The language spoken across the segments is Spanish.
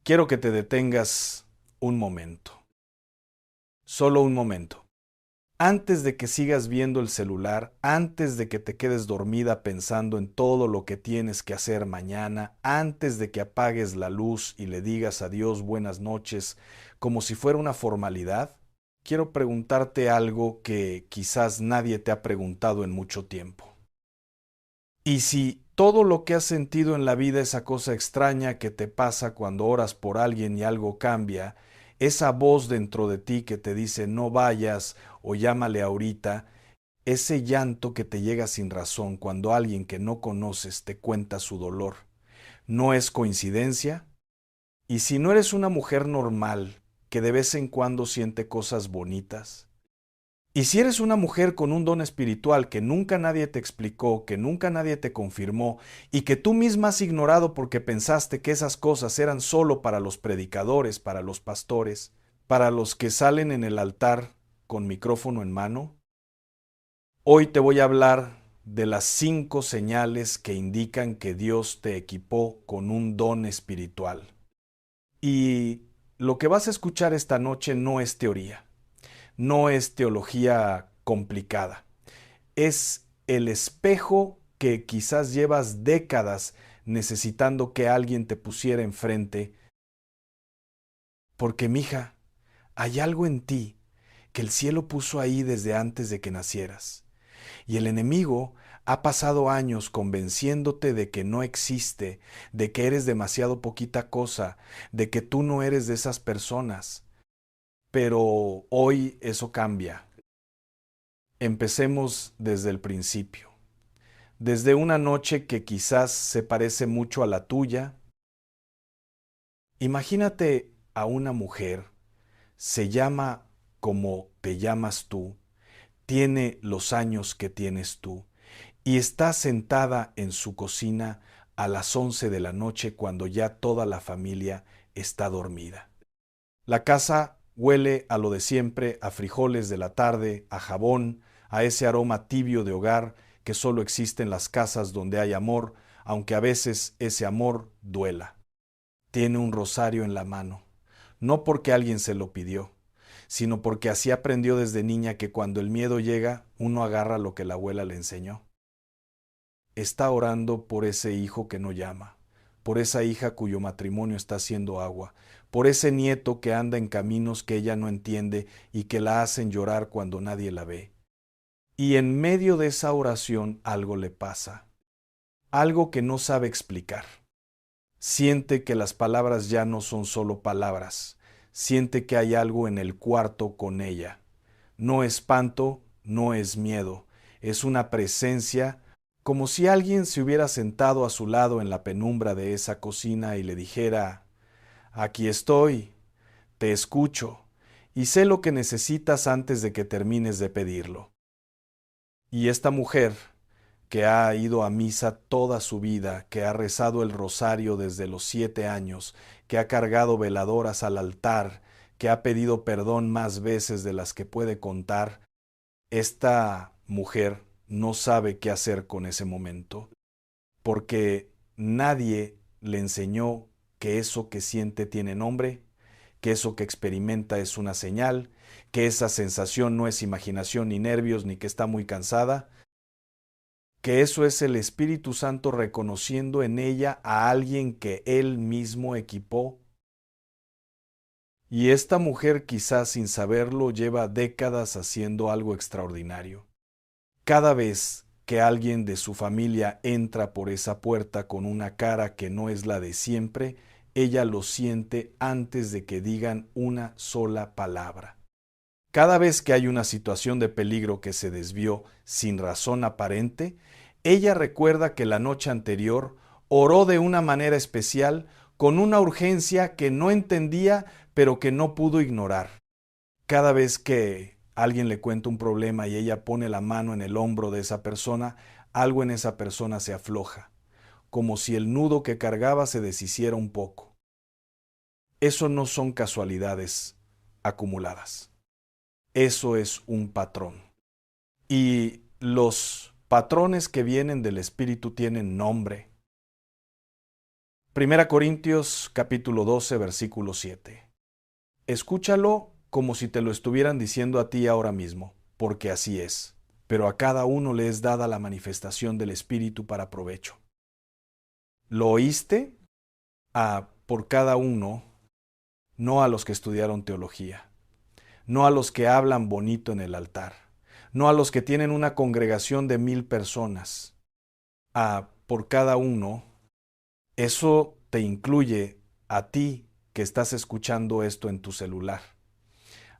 Quiero que te detengas un momento, solo un momento. Antes de que sigas viendo el celular, antes de que te quedes dormida pensando en todo lo que tienes que hacer mañana, antes de que apagues la luz y le digas a Dios buenas noches como si fuera una formalidad, quiero preguntarte algo que quizás nadie te ha preguntado en mucho tiempo. Y si todo lo que has sentido en la vida, esa cosa extraña que te pasa cuando oras por alguien y algo cambia, esa voz dentro de ti que te dice no vayas o llámale ahorita, ese llanto que te llega sin razón cuando alguien que no conoces te cuenta su dolor, ¿no es coincidencia? Y si no eres una mujer normal que de vez en cuando siente cosas bonitas, y si eres una mujer con un don espiritual que nunca nadie te explicó, que nunca nadie te confirmó y que tú misma has ignorado porque pensaste que esas cosas eran solo para los predicadores, para los pastores, para los que salen en el altar con micrófono en mano, hoy te voy a hablar de las 5 señales que indican que Dios te equipó con un don espiritual. Y lo que vas a escuchar esta noche no es teoría. No es teología complicada. Es el espejo que quizás llevas décadas necesitando que alguien te pusiera enfrente, porque mija, hay algo en ti que el cielo puso ahí desde antes de que nacieras. Y el enemigo ha pasado años convenciéndote de que no existe, de que eres demasiado poquita cosa, de que tú no eres de esas personas. Pero hoy eso cambia. Empecemos desde el principio, desde una noche que quizás se parece mucho a la tuya. Imagínate a una mujer, se llama como te llamas tú, tiene los años que tienes tú, y está sentada en su cocina a las 11 de la noche cuando ya toda la familia está dormida. La casa huele a lo de siempre, a frijoles de la tarde, a jabón, a ese aroma tibio de hogar que solo existe en las casas donde hay amor, aunque a veces ese amor duela. Tiene un rosario en la mano, no porque alguien se lo pidió, sino porque así aprendió desde niña que cuando el miedo llega, uno agarra lo que la abuela le enseñó. Está orando por ese hijo que no llama, por esa hija cuyo matrimonio está haciendo agua, por ese nieto que anda en caminos que ella no entiende y que la hacen llorar cuando nadie la ve. Y en medio de esa oración algo le pasa, algo que no sabe explicar. Siente que las palabras ya no son solo palabras, siente que hay algo en el cuarto con ella. No espanto, no es miedo, es una presencia como si alguien se hubiera sentado a su lado en la penumbra de esa cocina y le dijera, aquí estoy, te escucho, y sé lo que necesitas antes de que termines de pedirlo. Y esta mujer, que ha ido a misa toda su vida, que ha rezado el rosario desde los 7 años, que ha cargado veladoras al altar, que ha pedido perdón más veces de las que puede contar, esta mujer no sabe qué hacer con ese momento, porque nadie le enseñó que eso que siente tiene nombre, que eso que experimenta es una señal, que esa sensación no es imaginación ni nervios ni que está muy cansada, que eso es el Espíritu Santo reconociendo en ella a alguien que él mismo equipó. Y esta mujer, quizás sin saberlo, lleva décadas haciendo algo extraordinario. Cada vez que alguien de su familia entra por esa puerta con una cara que no es la de siempre, ella lo siente antes de que digan una sola palabra. Cada vez que hay una situación de peligro que se desvió sin razón aparente, ella recuerda que la noche anterior oró de una manera especial con una urgencia que no entendía pero que no pudo ignorar. Cada vez que alguien le cuenta un problema y ella pone la mano en el hombro de esa persona, algo en esa persona se afloja, como si el nudo que cargaba se deshiciera un poco. Eso no son casualidades acumuladas. Eso es un patrón. Y los patrones que vienen del espíritu tienen nombre. Primera Corintios capítulo 12, versículo 7. Escúchalo como si te lo estuvieran diciendo a ti ahora mismo, porque así es. Pero a cada uno le es dada la manifestación del Espíritu para provecho. ¿Lo oíste? Por cada uno, no a los que estudiaron teología, no a los que hablan bonito en el altar, no a los que tienen una congregación de 1000 personas, por cada uno. Eso te incluye a ti que estás escuchando esto en tu celular,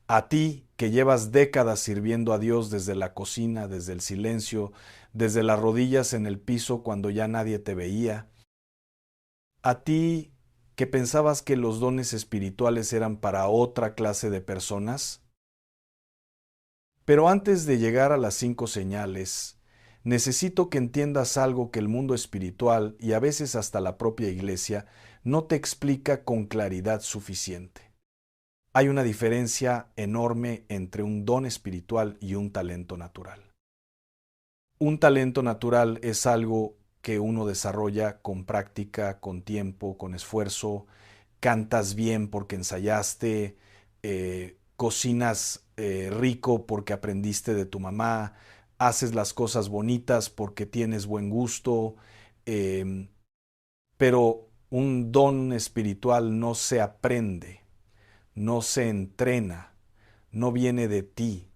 a ti que llevas décadas sirviendo a Dios desde la cocina, desde el silencio, desde las rodillas en el piso cuando ya nadie te veía, a ti que pensabas que los dones espirituales eran para otra clase de personas. Pero antes de llegar a las 5 señales, necesito que entiendas algo que el mundo espiritual y a veces hasta la propia iglesia no te explica con claridad suficiente. Hay una diferencia enorme entre un don espiritual y un talento natural. Un talento natural es algo que uno desarrolla con práctica, con tiempo, con esfuerzo. Cantas bien porque ensayaste, cocinas rico porque aprendiste de tu mamá, haces las cosas bonitas porque tienes buen gusto, eh, pero un don espiritual no se aprende, no se entrena, no viene de ti,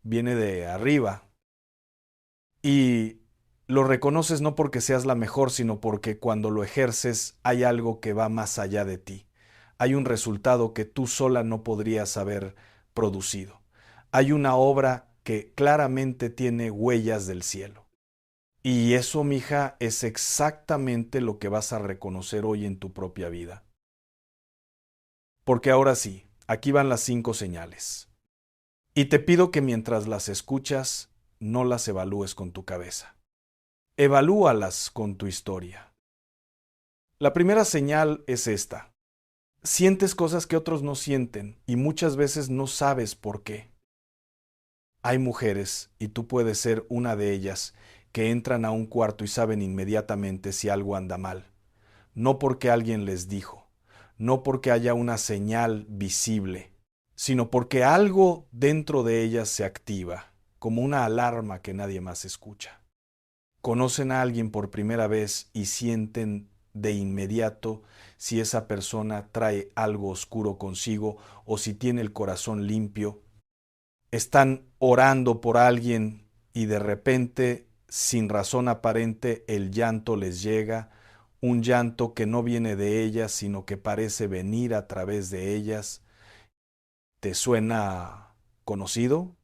viene de arriba. Y lo reconoces no porque seas la mejor, sino porque cuando lo ejerces hay algo que va más allá de ti. Hay un resultado que tú sola no podrías haber producido. Hay una obra que claramente tiene huellas del cielo. Y eso, mija, es exactamente lo que vas a reconocer hoy en tu propia vida. Porque ahora sí, aquí van las 5 señales. Y te pido que mientras las escuchas, no las evalúes con tu cabeza. Evalúalas con tu historia. La primera señal es esta. Sientes cosas que otros no sienten y muchas veces no sabes por qué. Hay mujeres, y tú puedes ser una de ellas, que entran a un cuarto y saben inmediatamente si algo anda mal. No porque alguien les dijo, no porque haya una señal visible, sino porque algo dentro de ellas se activa, como una alarma que nadie más escucha. Conocen a alguien por primera vez y sienten de inmediato si esa persona trae algo oscuro consigo o si tiene el corazón limpio. Están orando por alguien y de repente, sin razón aparente, el llanto les llega, un llanto que no viene de ellas, sino que parece venir a través de ellas. ¿Te suena conocido?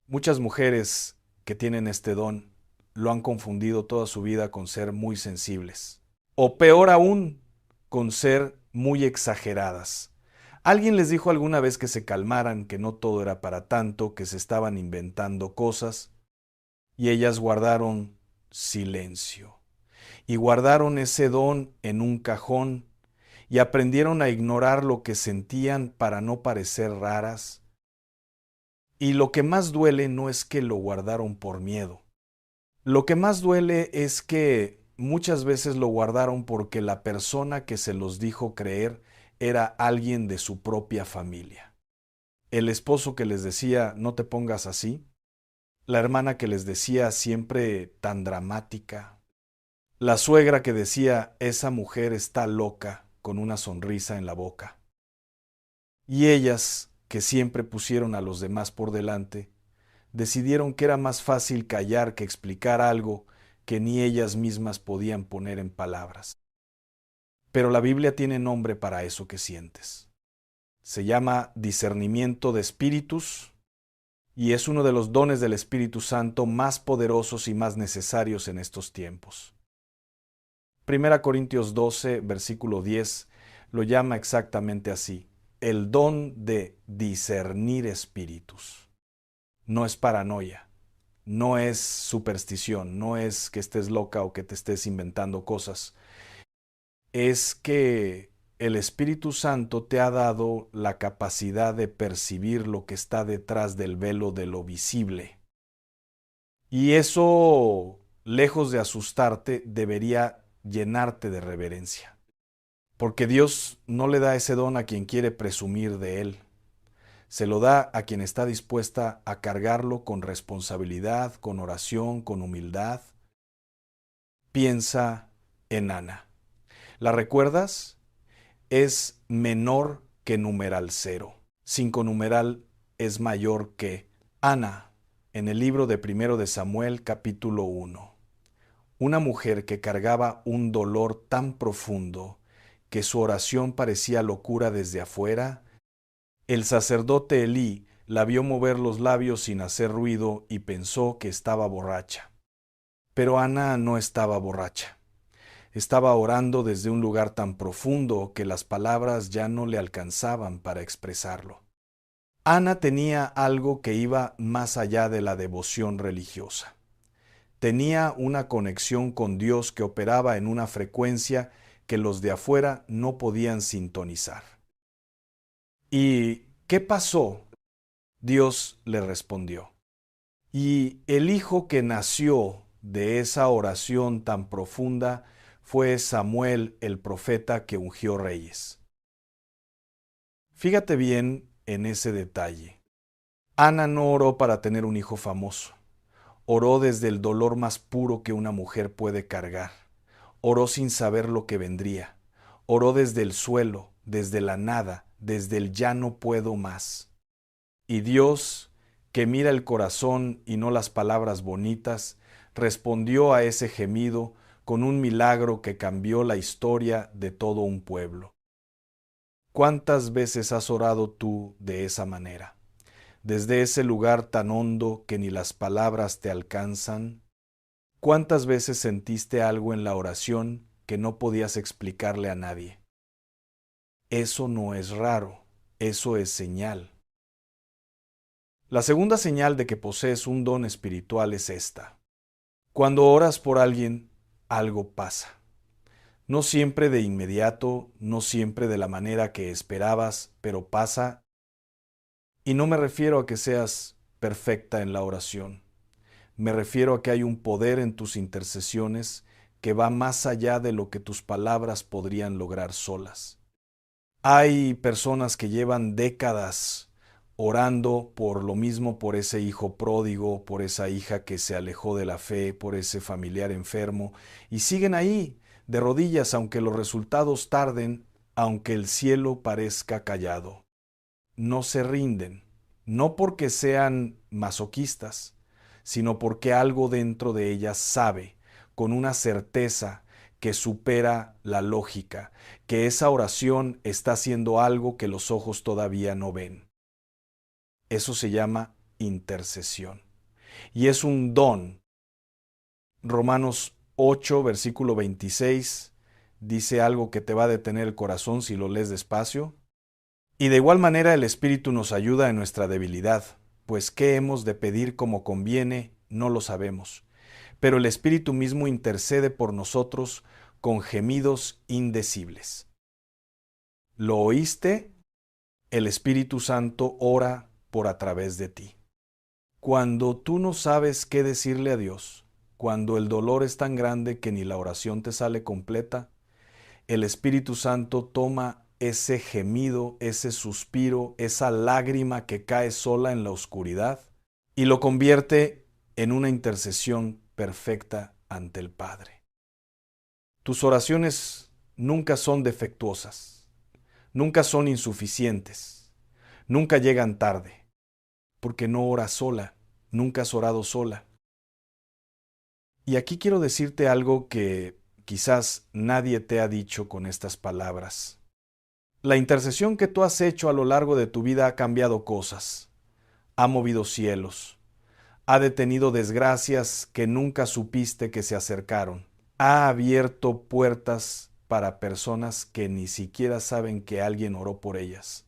Muchas mujeres que tienen este don lo han confundido toda su vida con ser muy sensibles. O peor aún, con ser muy exageradas. Alguien les dijo alguna vez que se calmaran, que no todo era para tanto, que se estaban inventando cosas, y ellas guardaron silencio. Y guardaron ese don en un cajón, y aprendieron a ignorar lo que sentían para no parecer raras. Y lo que más duele no es que lo guardaron por miedo. Lo que más duele es que muchas veces lo guardaron porque la persona que se los dijo creer era alguien de su propia familia. El esposo que les decía, no te pongas así. La hermana que les decía, siempre tan dramática. La suegra que decía, esa mujer está loca, con una sonrisa en la boca. Y ellas, que siempre pusieron a los demás por delante, decidieron que era más fácil callar que explicar algo que ni ellas mismas podían poner en palabras. Pero la Biblia tiene nombre para eso que sientes. Se llama discernimiento de espíritus y es uno de los dones del Espíritu Santo más poderosos y más necesarios en estos tiempos. Primera Corintios 12, versículo 10, lo llama exactamente así: el don de discernir espíritus. No es paranoia, no es superstición, no es que estés loca o que te estés inventando cosas. Es que el Espíritu Santo te ha dado la capacidad de percibir lo que está detrás del velo de lo visible. Y eso, lejos de asustarte, debería llenarte de reverencia. Porque Dios no le da ese don a quien quiere presumir de él. Se lo da a quien está dispuesta a cargarlo con responsabilidad, con oración, con humildad. Piensa en Ana. ¿La recuerdas? Es menor que numeral 0. 5 numeral es mayor que Ana, en el libro de 1 de Samuel, capítulo 1. Una mujer que cargaba un dolor tan profundo que su oración parecía locura desde afuera. El sacerdote Elí la vio mover los labios sin hacer ruido y pensó que estaba borracha. Pero Ana no estaba borracha. Estaba orando desde un lugar tan profundo que las palabras ya no le alcanzaban para expresarlo. Ana tenía algo que iba más allá de la devoción religiosa. Tenía una conexión con Dios que operaba en una frecuencia que los de afuera no podían sintonizar. ¿Y qué pasó? Dios le respondió. Y el hijo que nació de esa oración tan profunda fue Samuel, el profeta que ungió reyes. Fíjate bien en ese detalle. Ana no oró para tener un hijo famoso. Oró desde el dolor más puro que una mujer puede cargar. Oró sin saber lo que vendría. Oró desde el suelo, desde la nada, desde el ya no puedo más. Y Dios, que mira el corazón y no las palabras bonitas, respondió a ese gemido con un milagro que cambió la historia de todo un pueblo. ¿Cuántas veces has orado tú de esa manera? Desde ese lugar tan hondo que ni las palabras te alcanzan. ¿Cuántas veces sentiste algo en la oración que no podías explicarle a nadie? Eso no es raro, eso es señal. La segunda señal de que posees un don espiritual es esta. Cuando oras por alguien, algo pasa. No siempre de inmediato, no siempre de la manera que esperabas, pero pasa. Y no me refiero a que seas perfecta en la oración. Me refiero a que hay un poder en tus intercesiones que va más allá de lo que tus palabras podrían lograr solas. Hay personas que llevan décadas orando por lo mismo, por ese hijo pródigo, por esa hija que se alejó de la fe, por ese familiar enfermo, y siguen ahí, de rodillas, aunque los resultados tarden, aunque el cielo parezca callado. No se rinden, no porque sean masoquistas, sino porque algo dentro de ellas sabe, con una certeza que supera la lógica, que esa oración está haciendo algo que los ojos todavía no ven. Eso se llama intercesión. Y es un don. Romanos 8, versículo 26, dice algo que te va a detener el corazón si lo lees despacio. Y de igual manera el Espíritu nos ayuda en nuestra debilidad, pues qué hemos de pedir como conviene, no lo sabemos. Pero el Espíritu mismo intercede por nosotros con gemidos indecibles. ¿Lo oíste? El Espíritu Santo ora por a través de ti. Cuando tú no sabes qué decirle a Dios, cuando el dolor es tan grande que ni la oración te sale completa, el Espíritu Santo toma ese gemido, ese suspiro, esa lágrima que cae sola en la oscuridad y lo convierte en una intercesión perfecta ante el Padre. Tus oraciones nunca son defectuosas, nunca son insuficientes, nunca llegan tarde, porque no oras sola, nunca has orado sola. Y aquí quiero decirte algo que quizás nadie te ha dicho con estas palabras. La intercesión que tú has hecho a lo largo de tu vida ha cambiado cosas, ha movido cielos, ha detenido desgracias que nunca supiste que se acercaron, ha abierto puertas para personas que ni siquiera saben que alguien oró por ellas.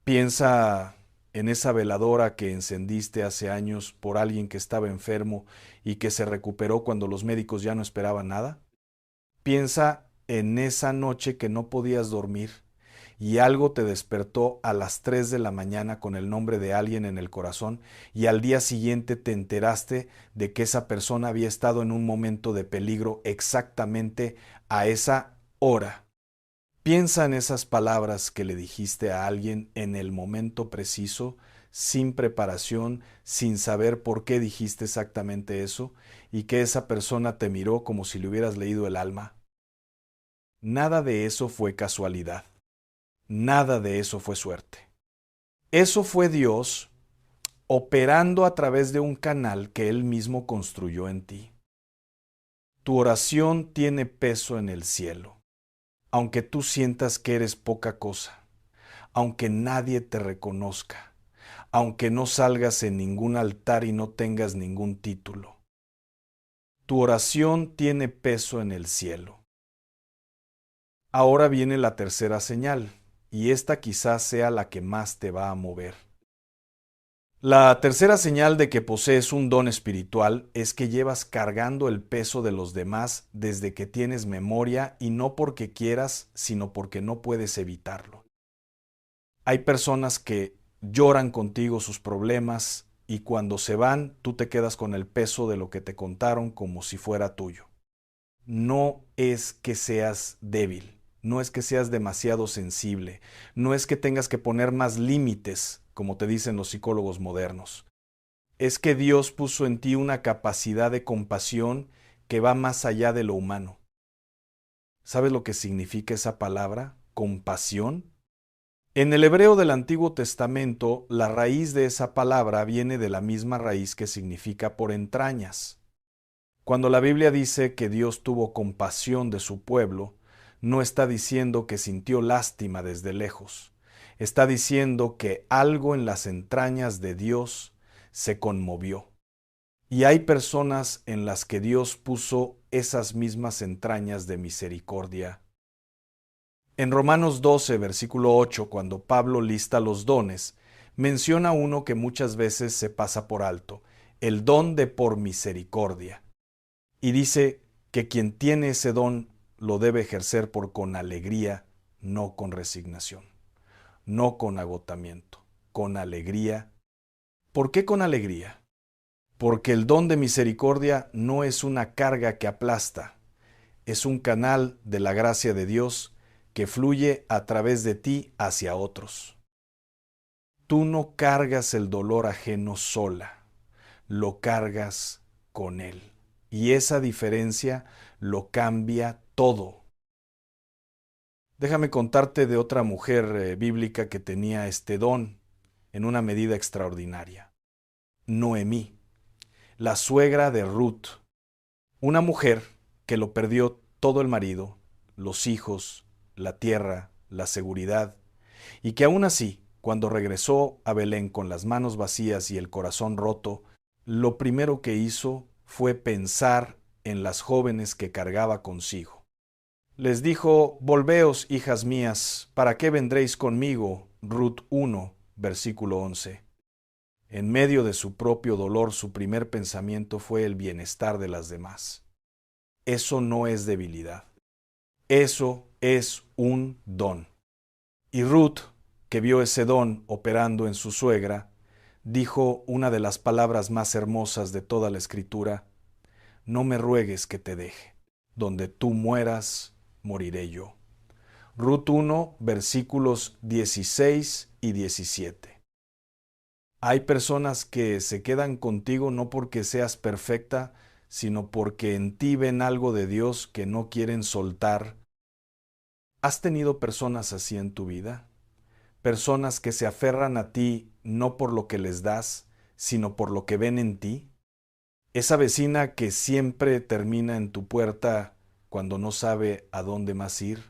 Piensa en esa veladora que encendiste hace años por alguien que estaba enfermo y que se recuperó cuando los médicos ya no esperaban nada. Piensa en esa noche que no podías dormir y algo te despertó a las 3 de la mañana con el nombre de alguien en el corazón y al día siguiente te enteraste de que esa persona había estado en un momento de peligro exactamente a esa hora. Piensa en esas palabras que le dijiste a alguien en el momento preciso, sin preparación, sin saber por qué dijiste exactamente eso, y que esa persona te miró como si le hubieras leído el alma. Nada de eso fue casualidad. Nada de eso fue suerte. Eso fue Dios operando a través de un canal que Él mismo construyó en ti. Tu oración tiene peso en el cielo, aunque tú sientas que eres poca cosa, aunque nadie te reconozca, aunque no salgas en ningún altar y no tengas ningún título. Tu oración tiene peso en el cielo. Ahora viene la tercera señal, y esta quizás sea la que más te va a mover. La tercera señal de que posees un don espiritual es que llevas cargando el peso de los demás desde que tienes memoria y no porque quieras, sino porque no puedes evitarlo. Hay personas que lloran contigo sus problemas y cuando se van tú te quedas con el peso de lo que te contaron como si fuera tuyo. No es que seas débil, no es que seas demasiado sensible, no es que tengas que poner más límites, como te dicen los psicólogos modernos. Es que Dios puso en ti una capacidad de compasión que va más allá de lo humano. ¿Sabes lo que significa esa palabra? Compasión. En el hebreo del Antiguo Testamento, la raíz de esa palabra viene de la misma raíz que significa por entrañas. Cuando la Biblia dice que Dios tuvo compasión de su pueblo, no está diciendo que sintió lástima desde lejos. Está diciendo que algo en las entrañas de Dios se conmovió. Y hay personas en las que Dios puso esas mismas entrañas de misericordia. En Romanos 12, versículo 8, cuando Pablo lista los dones, menciona uno que muchas veces se pasa por alto, el don de por misericordia. Y dice que quien tiene ese don lo debe ejercer con alegría, no con resignación, no con agotamiento, con alegría. ¿Por qué con alegría? Porque el don de misericordia no es una carga que aplasta, es un canal de la gracia de Dios que fluye a través de ti hacia otros. Tú no cargas el dolor ajeno sola, lo cargas con Él. Y esa diferencia lo cambia todo. Déjame contarte de otra mujer bíblica que tenía este don en una medida extraordinaria. Noemí, la suegra de Ruth, una mujer que lo perdió todo el marido, los hijos, la tierra, la seguridad, y que aún así, cuando regresó a Belén con las manos vacías y el corazón roto, lo primero que hizo fue pensar en las jóvenes que cargaba consigo. Les dijo: volveos, hijas mías, ¿para qué vendréis conmigo? Ruth 1, versículo 11. En medio de su propio dolor, su primer pensamiento fue el bienestar de las demás. Eso no es debilidad. Eso es un don. Y Ruth, que vio ese don operando en su suegra, dijo una de las palabras más hermosas de toda la Escritura: no me ruegues que te deje. Donde tú mueras, moriré yo. Ruth 1, versículos 16 y 17. Hay personas que se quedan contigo no porque seas perfecta, sino porque en ti ven algo de Dios que no quieren soltar. ¿Has tenido personas así en tu vida? Personas que se aferran a ti no por lo que les das, sino por lo que ven en ti. Esa vecina que siempre termina en tu puerta cuando no sabe a dónde más ir.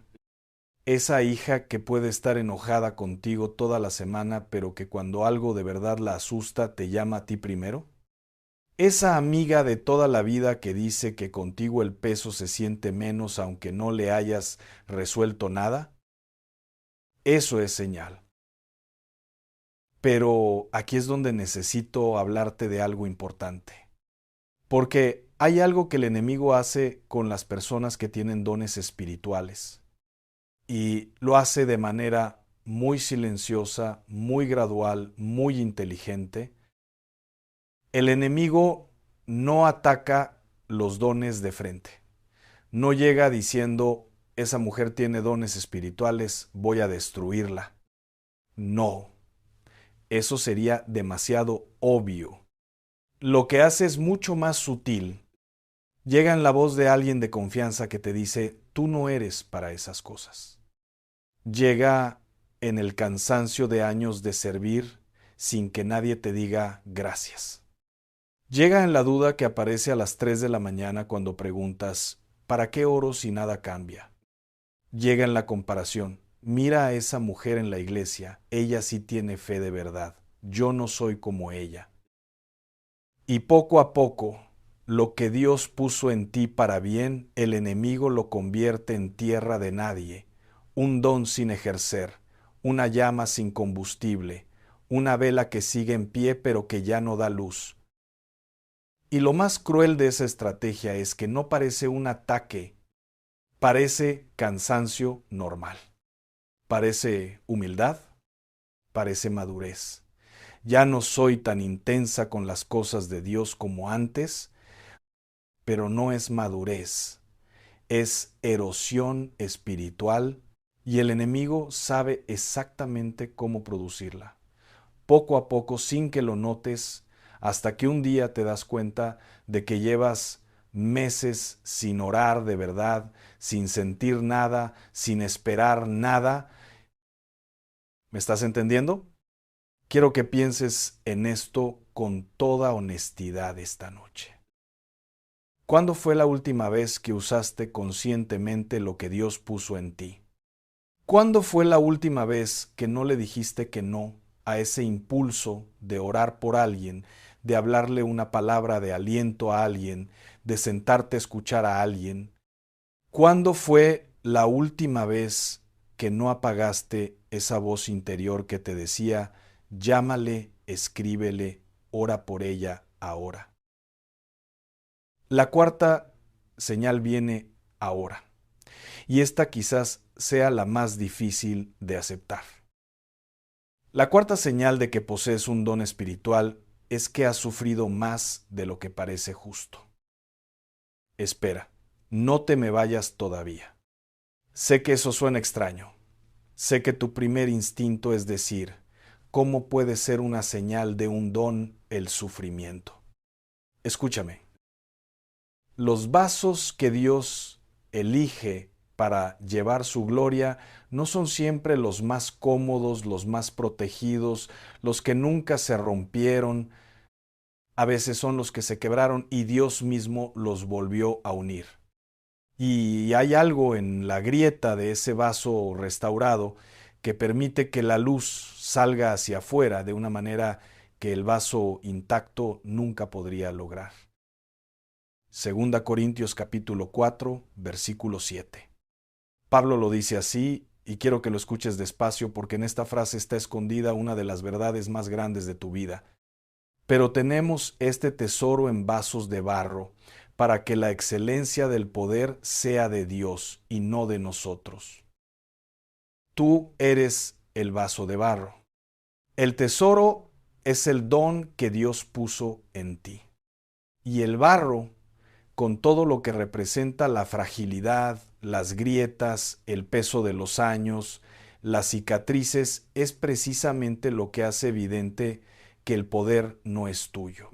Esa hija que puede estar enojada contigo toda la semana, pero que cuando algo de verdad la asusta te llama a ti primero. Esa amiga de toda la vida que dice que contigo el peso se siente menos aunque no le hayas resuelto nada. Eso es señal. Pero aquí es donde necesito hablarte de algo importante. Porque hay algo que el enemigo hace con las personas que tienen dones espirituales. y lo hace de manera muy silenciosa, muy gradual, muy inteligente. El enemigo no ataca los dones de frente. No llega diciendo, esa mujer tiene dones espirituales, voy a destruirla. No, eso sería demasiado obvio. Lo que hace es mucho más sutil. Llega en la voz de alguien de confianza que te dice, tú no eres para esas cosas. Llega en el cansancio de años de servir sin que nadie te diga gracias. Llega en la duda que aparece a las 3 de la mañana cuando preguntas, ¿para qué oro si nada cambia? Llega en la comparación, mira a esa mujer en la iglesia, ella sí tiene fe de verdad, yo no soy como ella. Y poco a poco, lo que Dios puso en ti para bien, el enemigo lo convierte en tierra de nadie, un don sin ejercer, una llama sin combustible, una vela que sigue en pie pero que ya no da luz. Y lo más cruel de esa estrategia es que no parece un ataque, parece cansancio normal, parece humildad, parece madurez. Ya no soy tan intensa con las cosas de Dios como antes, pero no es madurez, es erosión espiritual y el enemigo sabe exactamente cómo producirla. Poco a poco, sin que lo notes, hasta que un día te das cuenta de que llevas meses sin orar de verdad, sin sentir nada, sin esperar nada. ¿Me estás entendiendo? Quiero que pienses en esto con toda honestidad esta noche. ¿Cuándo fue la última vez que usaste conscientemente lo que Dios puso en ti? ¿Cuándo fue la última vez que no le dijiste que no a ese impulso de orar por alguien, de hablarle una palabra de aliento a alguien, de sentarte a escuchar a alguien? ¿Cuándo fue la última vez que no apagaste esa voz interior que te decía, llámale, escríbele, ora por ella ahora? La cuarta señal viene ahora, y esta quizás sea la más difícil de aceptar. La cuarta señal de que posees un don espiritual es que has sufrido más de lo que parece justo. Espera, no te me vayas todavía. Sé que eso suena extraño. Sé que tu primer instinto es decir, ¿cómo puede ser una señal de un don el sufrimiento? Escúchame. Los vasos que Dios elige para llevar su gloria no son siempre los más cómodos, los más protegidos, los que nunca se rompieron. A veces son los que se quebraron y Dios mismo los volvió a unir. Y hay algo en la grieta de ese vaso restaurado que permite que la luz salga hacia afuera de una manera que el vaso intacto nunca podría lograr. 2 Corintios capítulo 4, versículo 7. Pablo lo dice así, y quiero que lo escuches despacio porque en esta frase está escondida una de las verdades más grandes de tu vida. Pero tenemos este tesoro en vasos de barro, para que la excelencia del poder sea de Dios y no de nosotros. Tú eres el vaso de barro. El tesoro es el don que Dios puso en ti. Y el barro, con todo lo que representa la fragilidad, las grietas, el peso de los años, las cicatrices, es precisamente lo que hace evidente que el poder no es tuyo.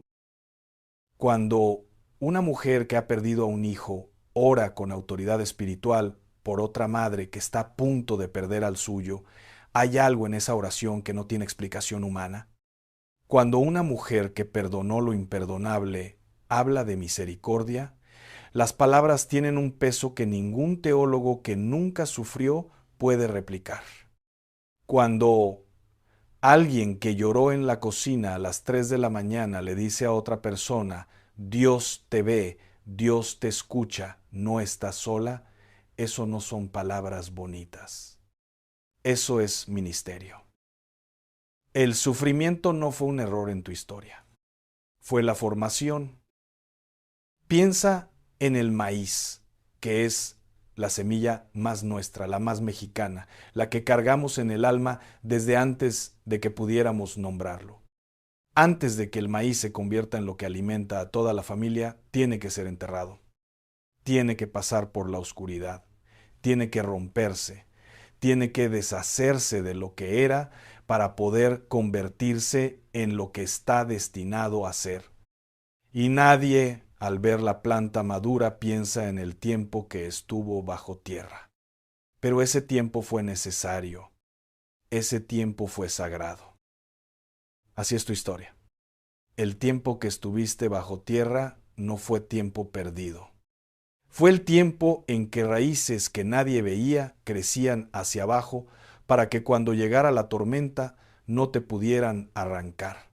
Cuando una mujer que ha perdido a un hijo ora con autoridad espiritual por otra madre que está a punto de perder al suyo, hay algo en esa oración que no tiene explicación humana. Cuando una mujer que perdonó lo imperdonable habla de misericordia, las palabras tienen un peso que ningún teólogo que nunca sufrió puede replicar. Cuando alguien que lloró en la cocina a las 3 de la mañana le dice a otra persona, Dios te ve, Dios te escucha, no estás sola, eso no son palabras bonitas. Eso es ministerio. El sufrimiento no fue un error en tu historia, fue la formación. Piensa en el maíz, que es la semilla más nuestra, la más mexicana, la que cargamos en el alma desde antes de que pudiéramos nombrarlo. Antes de que el maíz se convierta en lo que alimenta a toda la familia, tiene que ser enterrado. Tiene que pasar por la oscuridad. Tiene que romperse. Tiene que deshacerse de lo que era para poder convertirse en lo que está destinado a ser. Y nadie, al ver la planta madura, piensa en el tiempo que estuvo bajo tierra. Pero ese tiempo fue necesario. Ese tiempo fue sagrado. Así es tu historia. El tiempo que estuviste bajo tierra no fue tiempo perdido. Fue el tiempo en que raíces que nadie veía crecían hacia abajo para que cuando llegara la tormenta no te pudieran arrancar.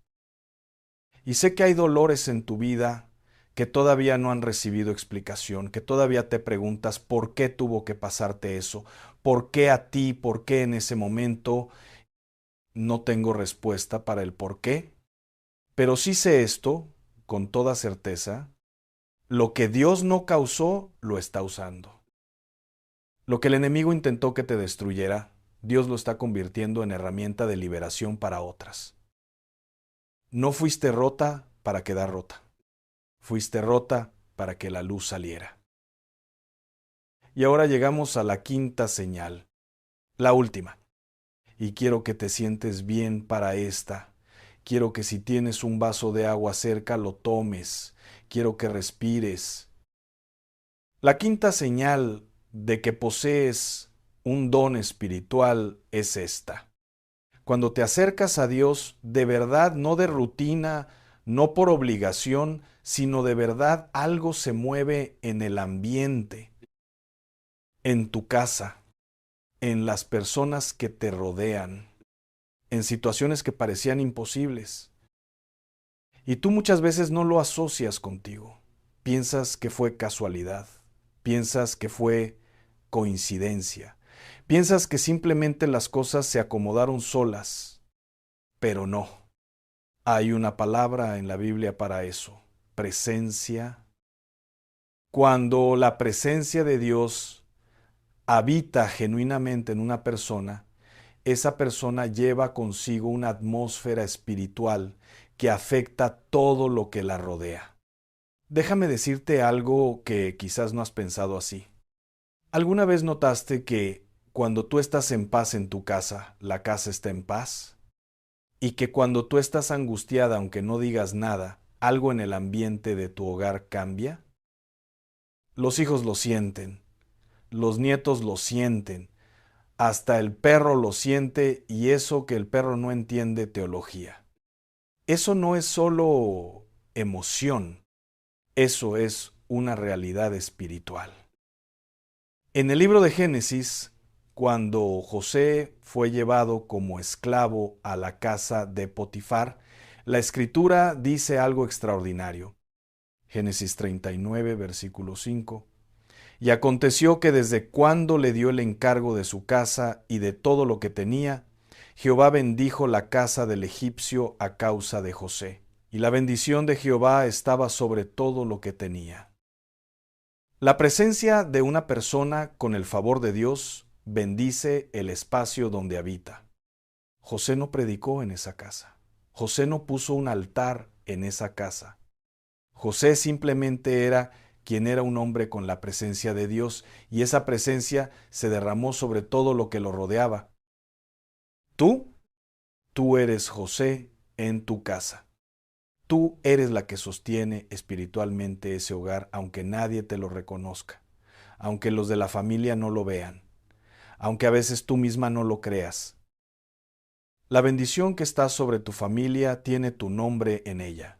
Y sé que hay dolores en tu vida que todavía no han recibido explicación, que todavía te preguntas por qué tuvo que pasarte eso, por qué a ti, por qué en ese momento. No tengo respuesta para el por qué, pero sí sé esto con toda certeza: lo que Dios no causó, lo está usando. Lo que el enemigo intentó que te destruyera, Dios lo está convirtiendo en herramienta de liberación para otras. No fuiste rota para quedar rota. Fuiste rota para que la luz saliera. Y ahora llegamos a la quinta señal, la última. Y quiero que te sientes bien para esta. Quiero que si tienes un vaso de agua cerca, lo tomes. Quiero que respires. La quinta señal de que posees un don espiritual es esta. Cuando te acercas a Dios, de verdad, no de rutina, no por obligación, sino de verdad algo se mueve en el ambiente, en tu casa, en las personas que te rodean, en situaciones que parecían imposibles. Y tú muchas veces no lo asocias contigo. Piensas que fue casualidad, piensas que fue coincidencia, piensas que simplemente las cosas se acomodaron solas, pero no. Hay una palabra en la Biblia para eso: presencia. Cuando la presencia de Dios habita genuinamente en una persona, esa persona lleva consigo una atmósfera espiritual que afecta todo lo que la rodea. Déjame decirte algo que quizás no has pensado así. ¿Alguna vez notaste que cuando tú estás en paz en tu casa, la casa está en paz? Y que cuando tú estás angustiada, aunque no digas nada, algo en el ambiente de tu hogar cambia? Los hijos lo sienten, los nietos lo sienten, hasta el perro lo siente, y eso que el perro no entiende teología. Eso no es solo emoción, eso es una realidad espiritual. En el libro de Génesis, cuando José fue llevado como esclavo a la casa de Potifar, la Escritura dice algo extraordinario. Génesis 39, versículo 5. Y aconteció que desde cuando le dio el encargo de su casa y de todo lo que tenía, Jehová bendijo la casa del egipcio a causa de José. Y la bendición de Jehová estaba sobre todo lo que tenía. La presencia de una persona con el favor de Dios bendice el espacio donde habita. José no predicó en esa casa. José no puso un altar en esa casa. José simplemente era quien era un hombre con la presencia de Dios, y esa presencia se derramó sobre todo lo que lo rodeaba. Tú eres José en tu casa. Tú eres la que sostiene espiritualmente ese hogar, aunque nadie te lo reconozca, aunque los de la familia no lo vean, aunque a veces tú misma no lo creas. La bendición que está sobre tu familia tiene tu nombre en ella.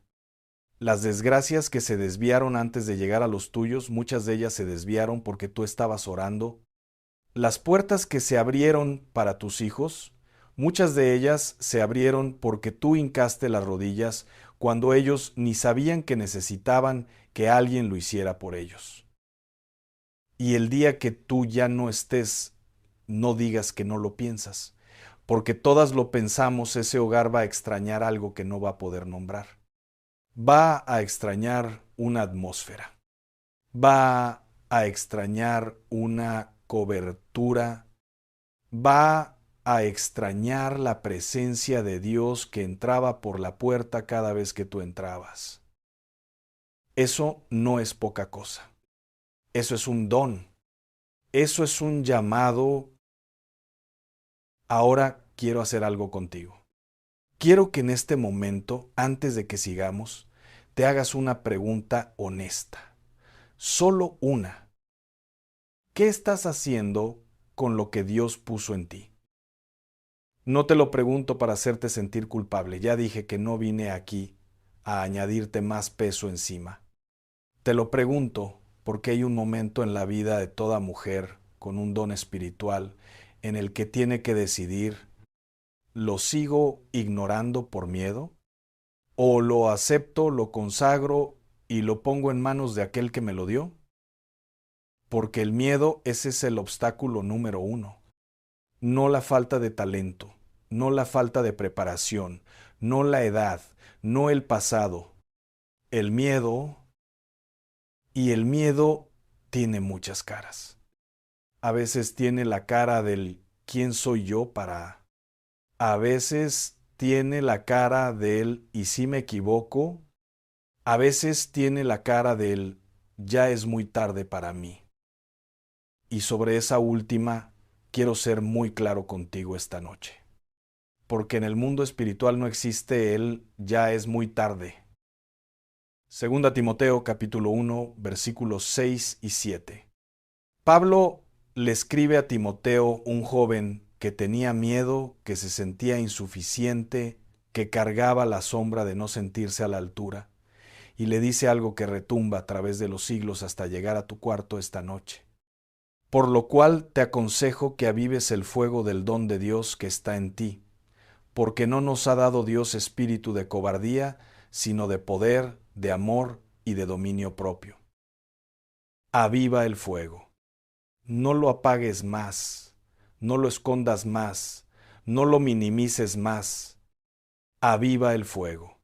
Las desgracias que se desviaron antes de llegar a los tuyos, muchas de ellas se desviaron porque tú estabas orando. Las puertas que se abrieron para tus hijos, muchas de ellas se abrieron porque tú hincaste las rodillas cuando ellos ni sabían que necesitaban que alguien lo hiciera por ellos. Y el día que tú ya no estés, no digas que no lo piensas, porque todas lo pensamos. Ese hogar va a extrañar algo que no va a poder nombrar. Va a extrañar una atmósfera. Va a extrañar una cobertura, va a extrañar la presencia de Dios que entraba por la puerta cada vez que tú entrabas. Eso no es poca cosa. Eso es un don. Eso es un llamado. Ahora quiero hacer algo contigo. Quiero que en este momento, antes de que sigamos, te hagas una pregunta honesta. Solo una. ¿Qué estás haciendo con lo que Dios puso en ti? No te lo pregunto para hacerte sentir culpable. Ya dije que no vine aquí a añadirte más peso encima. Te lo pregunto porque hay un momento en la vida de toda mujer con un don espiritual en el que tiene que decidir: ¿lo sigo ignorando por miedo? ¿O lo acepto, lo consagro y lo pongo en manos de aquel que me lo dio? Porque el miedo, ese es el obstáculo número uno. No la falta de talento, no la falta de preparación, no la edad, no el pasado. El miedo, y el miedo tiene muchas caras. A veces tiene la cara del ¿quién soy yo para? A veces tiene la cara del ¿y si me equivoco? A veces tiene la cara del ya es muy tarde para mí. Y sobre esa última quiero ser muy claro contigo esta noche. Porque en el mundo espiritual no existe el ya es muy tarde. Segunda Timoteo capítulo 1 versículos 6 y 7. Pablo le escribe a Timoteo, un joven que tenía miedo, que se sentía insuficiente, que cargaba la sombra de no sentirse a la altura, y le dice algo que retumba a través de los siglos hasta llegar a tu cuarto esta noche. Por lo cual te aconsejo que avives el fuego del don de Dios que está en ti, porque no nos ha dado Dios espíritu de cobardía, sino de poder, de amor y de dominio propio. Aviva el fuego. No lo apagues más, no lo escondas más, no lo minimices más. Aviva el fuego.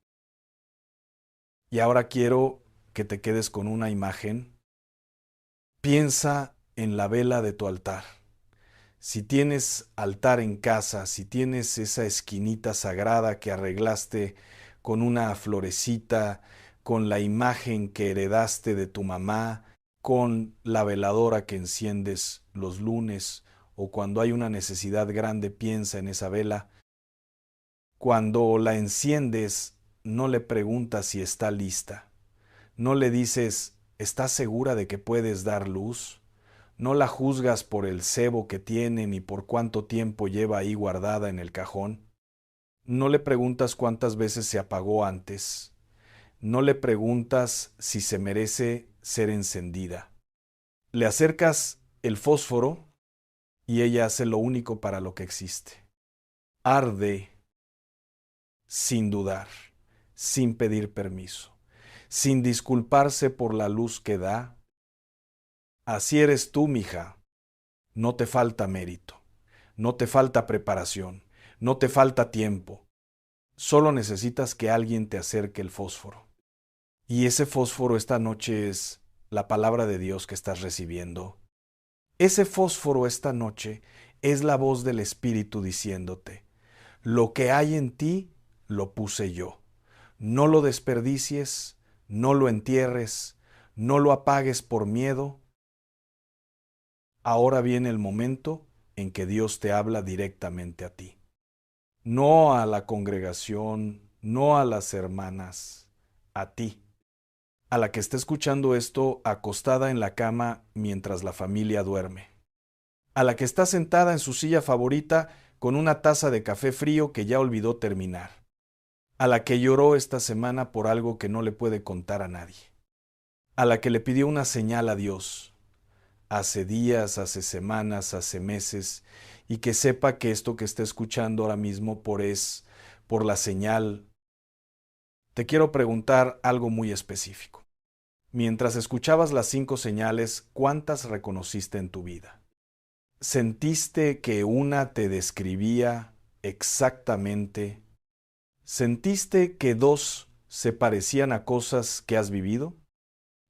Y ahora quiero que te quedes con una imagen. Piensa en la vela de tu altar. Si tienes altar en casa, si tienes esa esquinita sagrada que arreglaste con una florecita, con la imagen que heredaste de tu mamá, con la veladora que enciendes los lunes o cuando hay una necesidad grande, piensa en esa vela. Cuando la enciendes, no le preguntas si está lista. No le dices, ¿estás segura de que puedes dar luz? No la juzgas por el cebo que tiene ni por cuánto tiempo lleva ahí guardada en el cajón. No le preguntas cuántas veces se apagó antes. No le preguntas si se merece ser encendida. Le acercas el fósforo y ella hace lo único para lo que existe. Arde sin dudar, sin pedir permiso, sin disculparse por la luz que da. Así eres tú, mija. No te falta mérito, no te falta preparación, no te falta tiempo. Solo necesitas que alguien te acerque el fósforo. Y ese fósforo esta noche es la palabra de Dios que estás recibiendo. Ese fósforo esta noche es la voz del Espíritu diciéndote: lo que hay en ti lo puse yo. No lo desperdicies, no lo entierres, no lo apagues por miedo. Ahora viene el momento en que Dios te habla directamente a ti. No a la congregación, no a las hermanas, a ti. A la que está escuchando esto acostada en la cama mientras la familia duerme. A la que está sentada en su silla favorita con una taza de café frío que ya olvidó terminar. A la que lloró esta semana por algo que no le puede contar a nadie. A la que le pidió una señal a Dios. Hace días, hace semanas, hace meses, y que sepa que esto que está escuchando ahora mismo por la señal. Te quiero preguntar algo muy específico. Mientras escuchabas las 5 señales, ¿cuántas reconociste en tu vida? ¿Sentiste que una te describía exactamente? ¿Sentiste que 2 se parecían a cosas que has vivido?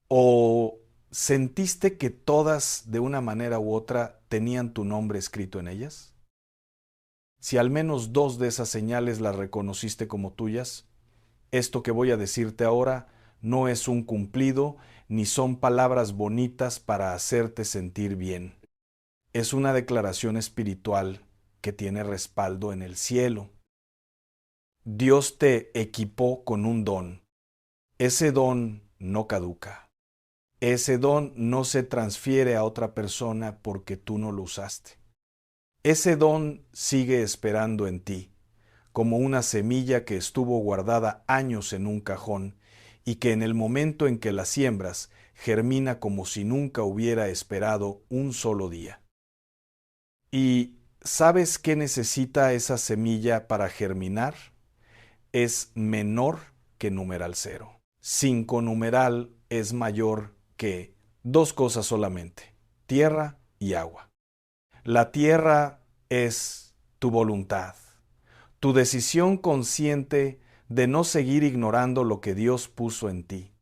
¿O ¿sentiste que todas, de una manera u otra, tenían tu nombre escrito en ellas? Si al menos 2 de esas señales las reconociste como tuyas, esto que voy a decirte ahora no es un cumplido ni son palabras bonitas para hacerte sentir bien. Es una declaración espiritual que tiene respaldo en el cielo. Dios te equipó con un don. Ese don no caduca. Ese don no se transfiere a otra persona porque tú no lo usaste. Ese don sigue esperando en ti, como una semilla que estuvo guardada años en un cajón y que en el momento en que la siembras germina como si nunca hubiera esperado un solo día. ¿Y sabes qué necesita esa semilla para germinar? Es menor que numeral 0. 5 numeral es mayor que 2 cosas solamente: tierra y agua. La tierra es tu voluntad, tu decisión consciente de no seguir ignorando lo que Dios puso en ti.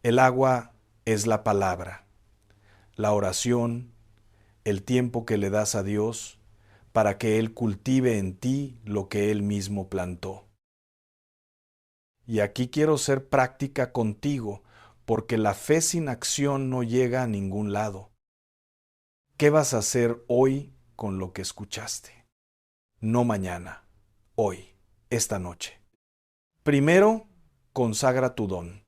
El agua es la palabra, la oración, el tiempo que le das a Dios para que Él cultive en ti lo que Él mismo plantó. Y aquí quiero ser práctica contigo, porque la fe sin acción no llega a ningún lado. ¿Qué vas a hacer hoy con lo que escuchaste? No mañana, hoy, esta noche. Primero, consagra tu don.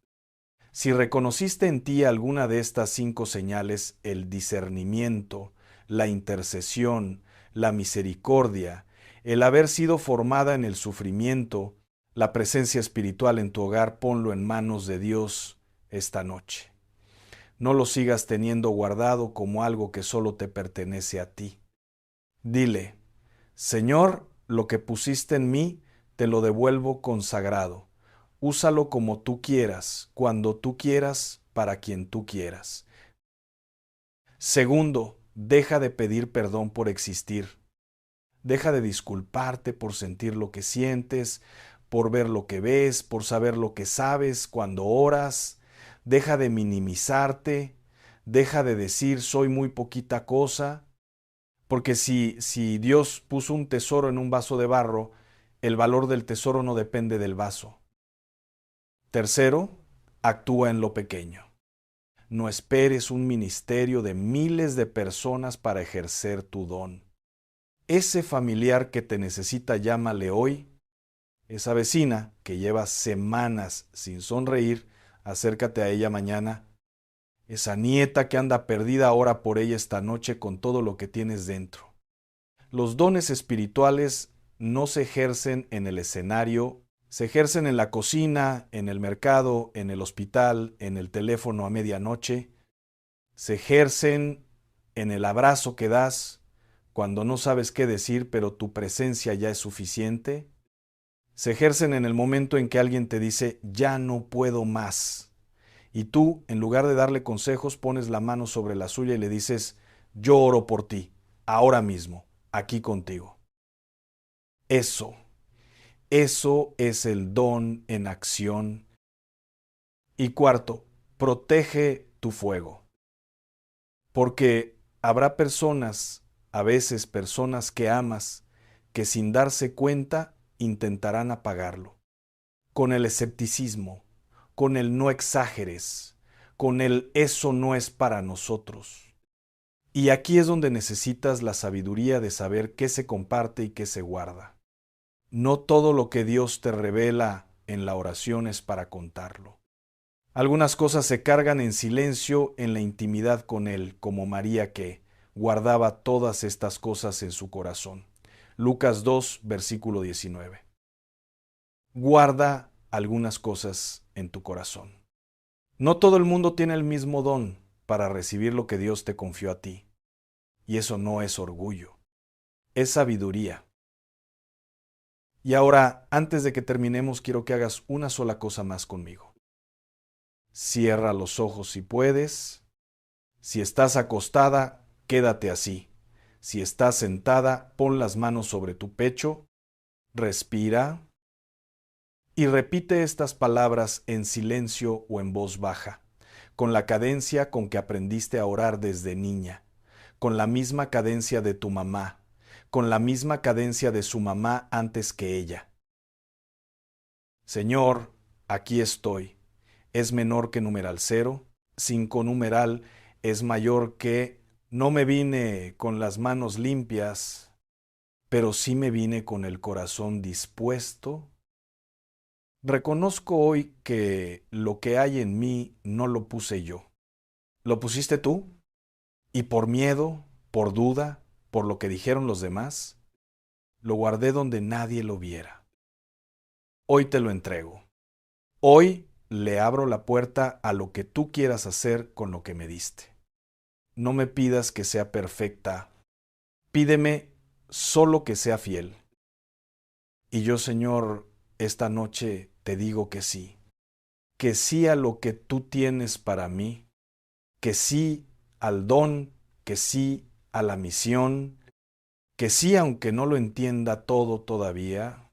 Si reconociste en ti alguna de estas 5 señales, el discernimiento, la intercesión, la misericordia, el haber sido formada en el sufrimiento, la presencia espiritual en tu hogar, ponlo en manos de Dios esta noche. No lo sigas teniendo guardado como algo que solo te pertenece a ti. Dile: Señor, lo que pusiste en mí, te lo devuelvo consagrado. Úsalo como tú quieras, cuando tú quieras, para quien tú quieras. Segundo, deja de pedir perdón por existir. Deja de disculparte por sentir lo que sientes, por ver lo que ves, por saber lo que sabes cuando oras. Deja de minimizarte. Deja de decir soy muy poquita cosa. Porque si Dios puso un tesoro en un vaso de barro, el valor del tesoro no depende del vaso. Tercero, actúa en lo pequeño. No esperes un ministerio de miles de personas para ejercer tu don. Ese familiar que te necesita, llámale hoy. Esa vecina que lleva semanas sin sonreír, acércate a ella mañana. Esa nieta que anda perdida, ora por ella esta noche con todo lo que tienes dentro. Los dones espirituales no se ejercen en el escenario, se ejercen en la cocina, en el mercado, en el hospital, en el teléfono a medianoche. Se ejercen en el abrazo que das cuando no sabes qué decir, pero tu presencia ya es suficiente. Se ejercen en el momento en que alguien te dice, ya no puedo más. Y tú, en lugar de darle consejos, pones la mano sobre la suya y le dices, yo oro por ti, ahora mismo, aquí contigo. Eso es el don en acción. Y cuarto, protege tu fuego. Porque habrá personas, a veces personas que amas, que sin darse cuenta intentarán apagarlo. Con el escepticismo, con el no exageres, con el eso no es para nosotros. Y aquí es donde necesitas la sabiduría de saber qué se comparte y qué se guarda. No todo lo que Dios te revela en la oración es para contarlo. Algunas cosas se cargan en silencio en la intimidad con Él, como María que guardaba todas estas cosas en su corazón. Lucas 2, versículo 19. Guarda algunas cosas en tu corazón. No todo el mundo tiene el mismo don para recibir lo que Dios te confió a ti. Y eso no es orgullo, es sabiduría. Y ahora, antes de que terminemos, quiero que hagas una sola cosa más conmigo. Cierra los ojos si puedes. Si estás acostada, quédate así. Si estás sentada, pon las manos sobre tu pecho, respira y repite estas palabras en silencio o en voz baja, con la cadencia con que aprendiste a orar desde niña, con la misma cadencia de tu mamá, con la misma cadencia de su mamá antes que ella. Señor, aquí estoy. Es menor que numeral 0, 5 numeral es mayor que no me vine con las manos limpias, pero sí me vine con el corazón dispuesto. Reconozco hoy que lo que hay en mí no lo puse yo. ¿Lo pusiste tú? Y por miedo, por duda, por lo que dijeron los demás, lo guardé donde nadie lo viera. Hoy te lo entrego. Hoy le abro la puerta a lo que tú quieras hacer con lo que me diste. No me pidas que sea perfecta. Pídeme solo que sea fiel. Y yo, Señor, esta noche te digo que sí a lo que tú tienes para mí, que sí al don, que sí a la misión, que sí aunque no lo entienda todo todavía.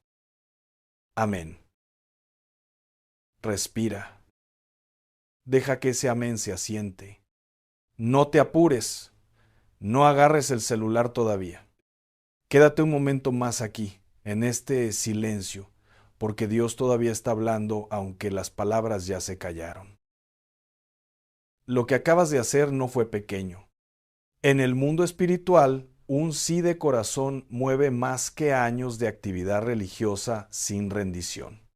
Amén. Respira. Deja que ese amén se asiente. No te apures. No agarres el celular todavía. Quédate un momento más aquí, en este silencio, porque Dios todavía está hablando aunque las palabras ya se callaron. Lo que acabas de hacer no fue pequeño. En el mundo espiritual, un sí de corazón mueve más que años de actividad religiosa sin rendición.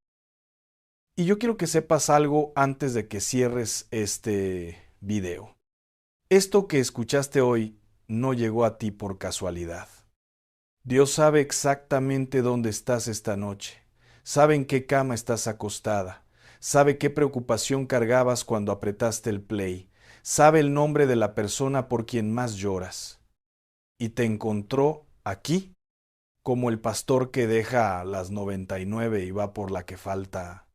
Y yo quiero que sepas algo antes de que cierres este video. Esto que escuchaste hoy no llegó a ti por casualidad. Dios sabe exactamente dónde estás esta noche, sabe en qué cama estás acostada, sabe qué preocupación cargabas cuando apretaste el play, sabe el nombre de la persona por quien más lloras. Y te encontró aquí, como el pastor que deja las 99 y va por la que falta,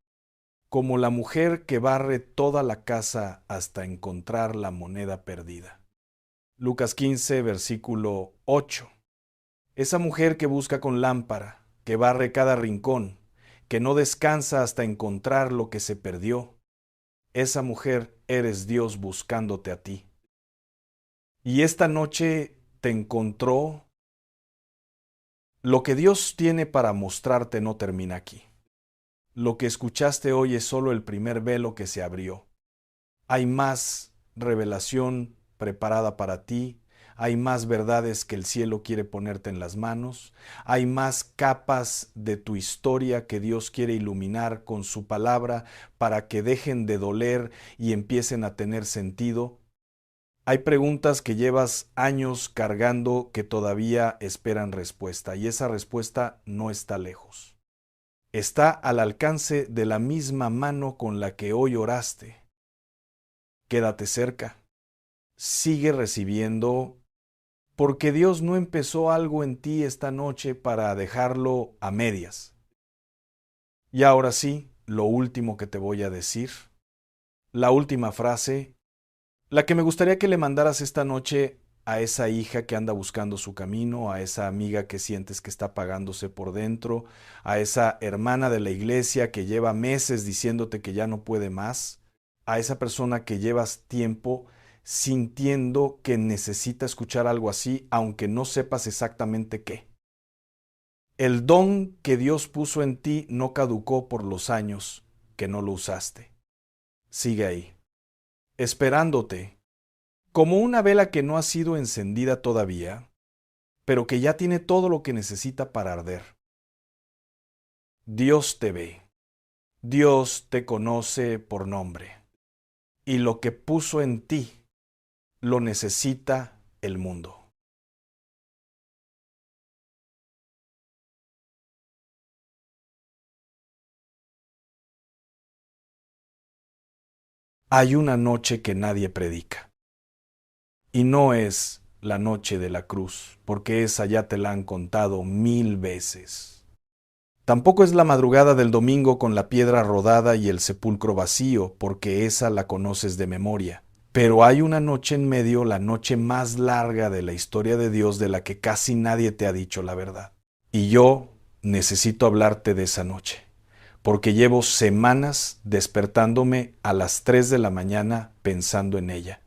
como la mujer que barre toda la casa hasta encontrar la moneda perdida. Lucas 15, versículo 8. Esa mujer que busca con lámpara, que barre cada rincón, que no descansa hasta encontrar lo que se perdió. Esa mujer eres Dios buscándote a ti. Y esta noche te encontró. Lo que Dios tiene para mostrarte no termina aquí. Lo que escuchaste hoy es solo el primer velo que se abrió. Hay más revelación preparada para ti. Hay más verdades que el cielo quiere ponerte en las manos. Hay más capas de tu historia que Dios quiere iluminar con su palabra para que dejen de doler y empiecen a tener sentido. Hay preguntas que llevas años cargando que todavía esperan respuesta y esa respuesta no está lejos. Está al alcance de la misma mano con la que hoy oraste. Quédate cerca. Sigue recibiendo, porque Dios no empezó algo en ti esta noche para dejarlo a medias. Y ahora sí, lo último que te voy a decir, la última frase, la que me gustaría que le mandaras esta noche a esa hija que anda buscando su camino, a esa amiga que sientes que está apagándose por dentro, a esa hermana de la iglesia que lleva meses diciéndote que ya no puede más, a esa persona que llevas tiempo sintiendo que necesita escuchar algo así, aunque no sepas exactamente qué. El don que Dios puso en ti no caducó por los años que no lo usaste. Sigue ahí, esperándote, como una vela que no ha sido encendida todavía, pero que ya tiene todo lo que necesita para arder. Dios te ve, Dios te conoce por nombre, y lo que puso en ti lo necesita el mundo. Hay una noche que nadie predica. Y no es la noche de la cruz, porque esa ya te la han contado 1000 veces. Tampoco es la madrugada del domingo con la piedra rodada y el sepulcro vacío, porque esa la conoces de memoria. Pero hay una noche en medio, la noche más larga de la historia de Dios, de la que casi nadie te ha dicho la verdad. Y yo necesito hablarte de esa noche, porque llevo semanas despertándome a las 3 de la mañana pensando en ella,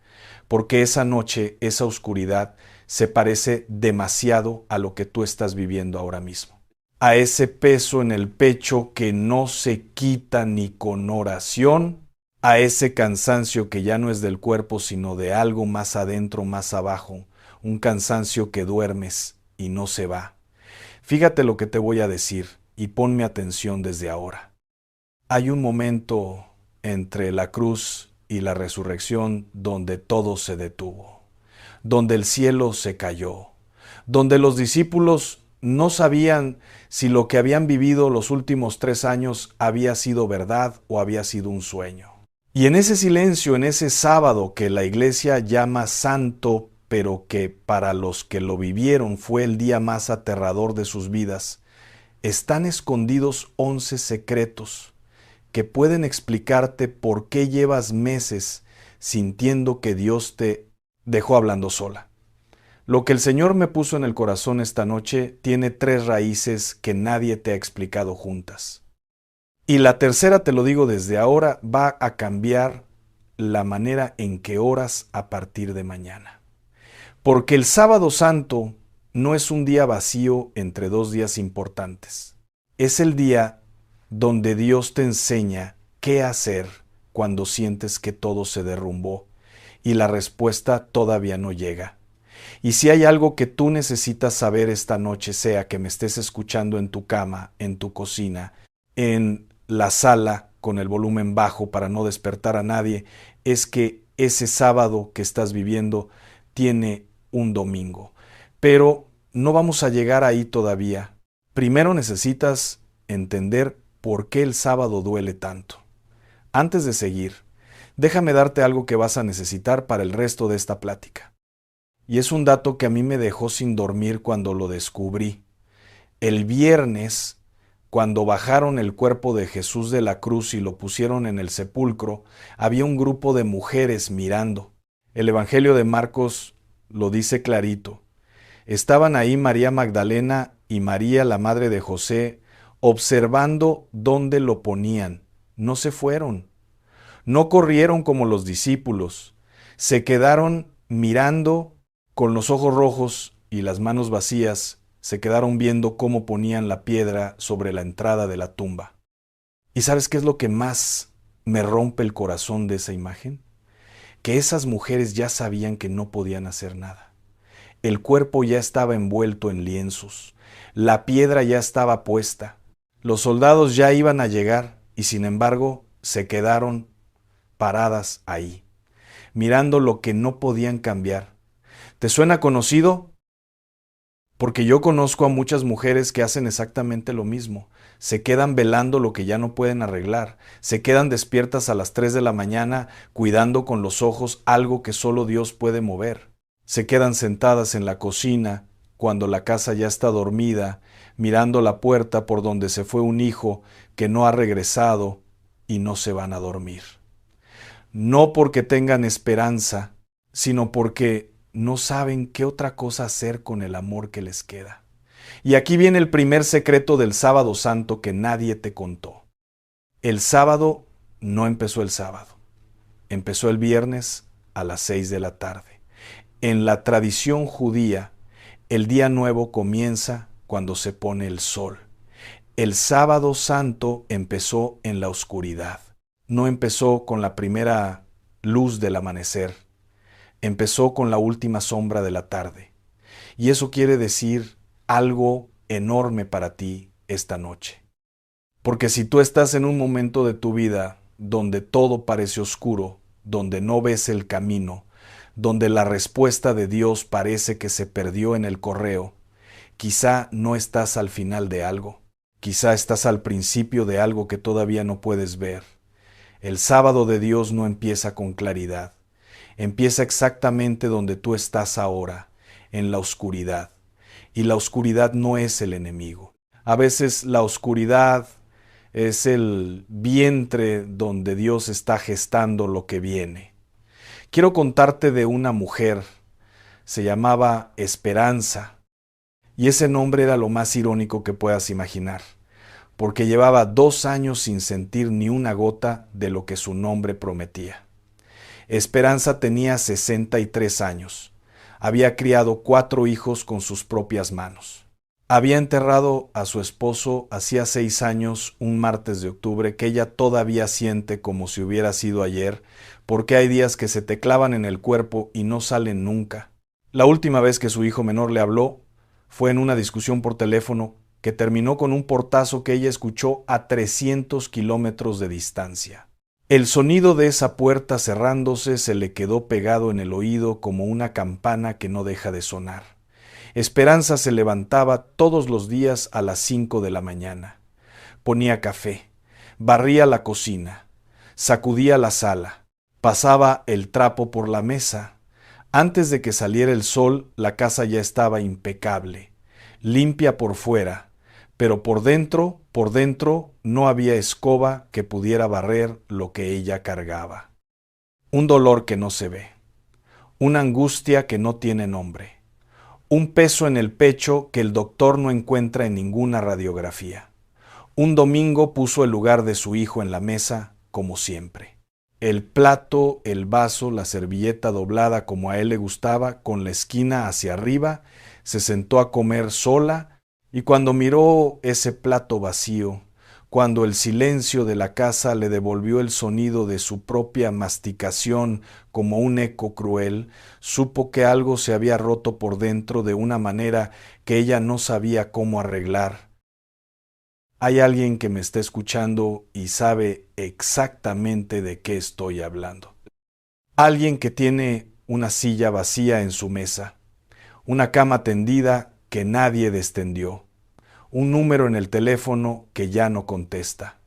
porque esa noche, esa oscuridad, se parece demasiado a lo que tú estás viviendo ahora mismo. A ese peso en el pecho que no se quita ni con oración, a ese cansancio que ya no es del cuerpo, sino de algo más adentro, más abajo, un cansancio que duermes y no se va. Fíjate lo que te voy a decir y ponme atención desde ahora. Hay un momento entre la cruz y la resurrección donde todo se detuvo, donde el cielo se cayó, donde los discípulos no sabían si lo que habían vivido los últimos 3 años había sido verdad o había sido un sueño. Y en ese silencio, en ese sábado que la iglesia llama santo, pero que para los que lo vivieron fue el día más aterrador de sus vidas, están escondidos 11 secretos que pueden explicarte por qué llevas meses sintiendo que Dios te dejó hablando sola. Lo que el Señor me puso en el corazón esta noche tiene 3 raíces que nadie te ha explicado juntas. Y la tercera, te lo digo desde ahora, va a cambiar la manera en que oras a partir de mañana. Porque el sábado santo no es un día vacío entre 2 días importantes. Es el día donde Dios te enseña qué hacer cuando sientes que todo se derrumbó y la respuesta todavía no llega. Y si hay algo que tú necesitas saber esta noche, sea que me estés escuchando en tu cama, en tu cocina, en la sala con el volumen bajo para no despertar a nadie, es que ese sábado que estás viviendo tiene un domingo. Pero no vamos a llegar ahí todavía. Primero necesitas entender por qué el sábado duele tanto. Antes de seguir, déjame darte algo que vas a necesitar para el resto de esta plática. Y es un dato que a mí me dejó sin dormir cuando lo descubrí. El viernes, cuando bajaron el cuerpo de Jesús de la cruz y lo pusieron en el sepulcro, había un grupo de mujeres mirando. El Evangelio de Marcos lo dice clarito. Estaban ahí María Magdalena y María, la madre de José, observando dónde lo ponían. No se fueron. No corrieron como los discípulos. Se quedaron mirando con los ojos rojos y las manos vacías. Se quedaron viendo cómo ponían la piedra sobre la entrada de la tumba. ¿Y sabes qué es lo que más me rompe el corazón de esa imagen? Que esas mujeres ya sabían que no podían hacer nada. El cuerpo ya estaba envuelto en lienzos. La piedra ya estaba puesta. Los soldados ya iban a llegar y sin embargo se quedaron paradas ahí, mirando lo que no podían cambiar. ¿Te suena conocido? Porque yo conozco a muchas mujeres que hacen exactamente lo mismo. Se quedan velando lo que ya no pueden arreglar. Se quedan despiertas a las 3 de la mañana cuidando con los ojos algo que solo Dios puede mover. Se quedan sentadas en la cocina cuando la casa ya está dormida, mirando la puerta por donde se fue un hijo que no ha regresado y no se van a dormir. No porque tengan esperanza, sino porque no saben qué otra cosa hacer con el amor que les queda. Y aquí viene el primer secreto del sábado santo que nadie te contó. El sábado no empezó el sábado. Empezó el viernes a las 6 de la tarde. En la tradición judía, el día nuevo comienza cuando se pone el sol. El sábado santo empezó en la oscuridad. No empezó con la primera luz del amanecer. Empezó con la última sombra de la tarde. Y eso quiere decir algo enorme para ti esta noche. Porque si tú estás en un momento de tu vida donde todo parece oscuro, donde no ves el camino, donde la respuesta de Dios parece que se perdió en el correo, quizá no estás al final de algo, quizá estás al principio de algo que todavía no puedes ver. El sábado de Dios no empieza con claridad, empieza exactamente donde tú estás ahora, en la oscuridad. Y la oscuridad no es el enemigo. A veces la oscuridad es el vientre donde Dios está gestando lo que viene. Quiero contarte de una mujer, se llamaba Esperanza, y ese nombre era lo más irónico que puedas imaginar, porque llevaba 2 años sin sentir ni una gota de lo que su nombre prometía. Esperanza tenía 63 años. Había criado 4 hijos con sus propias manos. Había enterrado a su esposo hacía 6 años, un martes de octubre, que ella todavía siente como si hubiera sido ayer, porque hay días que se te clavan en el cuerpo y no salen nunca. La última vez que su hijo menor le habló fue en una discusión por teléfono que terminó con un portazo que ella escuchó a 300 kilómetros de distancia. El sonido de esa puerta cerrándose se le quedó pegado en el oído como una campana que no deja de sonar. Esperanza se levantaba todos los días a las 5 de la mañana. Ponía café, barría la cocina, sacudía la sala, pasaba el trapo por la mesa. Antes de que saliera el sol, la casa ya estaba impecable, limpia por fuera, pero por dentro no había escoba que pudiera barrer lo que ella cargaba. Un dolor que no se ve, una angustia que no tiene nombre, un peso en el pecho que el doctor no encuentra en ninguna radiografía. Un domingo puso el lugar de su hijo en la mesa, como siempre. El plato, el vaso, la servilleta doblada como a él le gustaba, con la esquina hacia arriba, se sentó a comer sola, y cuando miró ese plato vacío, cuando el silencio de la casa le devolvió el sonido de su propia masticación como un eco cruel, supo que algo se había roto por dentro de una manera que ella no sabía cómo arreglar. Hay alguien que me está escuchando y sabe exactamente de qué estoy hablando. Alguien que tiene una silla vacía en su mesa, una cama tendida que nadie descendió, un número en el teléfono que ya no contesta.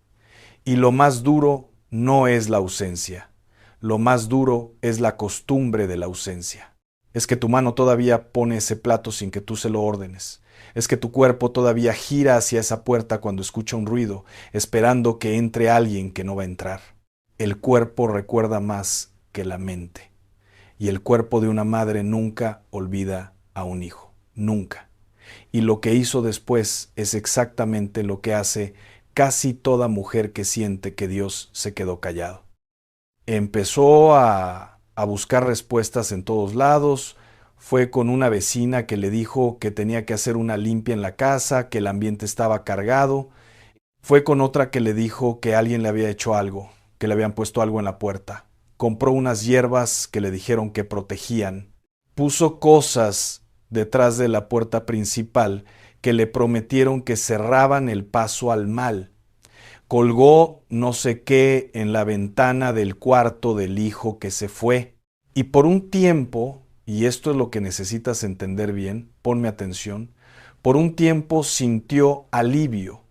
Y lo más duro no es la ausencia, lo más duro es la costumbre de la ausencia. Es que tu mano todavía pone ese plato sin que tú se lo órdenes. Es que tu cuerpo todavía gira hacia esa puerta cuando escucha un ruido, esperando que entre alguien que no va a entrar. El cuerpo recuerda más que la mente. Y el cuerpo de una madre nunca olvida a un hijo, nunca. Y lo que hizo después es exactamente lo que hace casi toda mujer que siente que Dios se quedó callado. Empezó a buscar respuestas en todos lados. Fue con una vecina que le dijo que tenía que hacer una limpia en la casa, que el ambiente estaba cargado. Fue con otra que le dijo que alguien le había hecho algo, que le habían puesto algo en la puerta. Compró unas hierbas que le dijeron que protegían. Puso cosas detrás de la puerta principal que le prometieron que cerraban el paso al mal. Colgó no sé qué en la ventana del cuarto del hijo que se fue. Y por un tiempo, y esto es lo que necesitas entender bien, ponme atención, por un tiempo sintió alivio,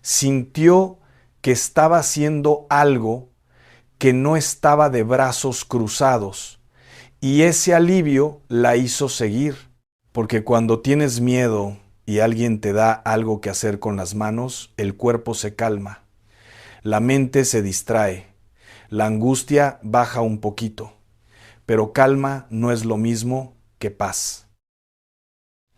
sintió que estaba haciendo algo que no estaba de brazos cruzados, y ese alivio la hizo seguir, porque cuando tienes miedo y alguien te da algo que hacer con las manos, el cuerpo se calma. La mente se distrae, la angustia baja un poquito, pero calma no es lo mismo que paz.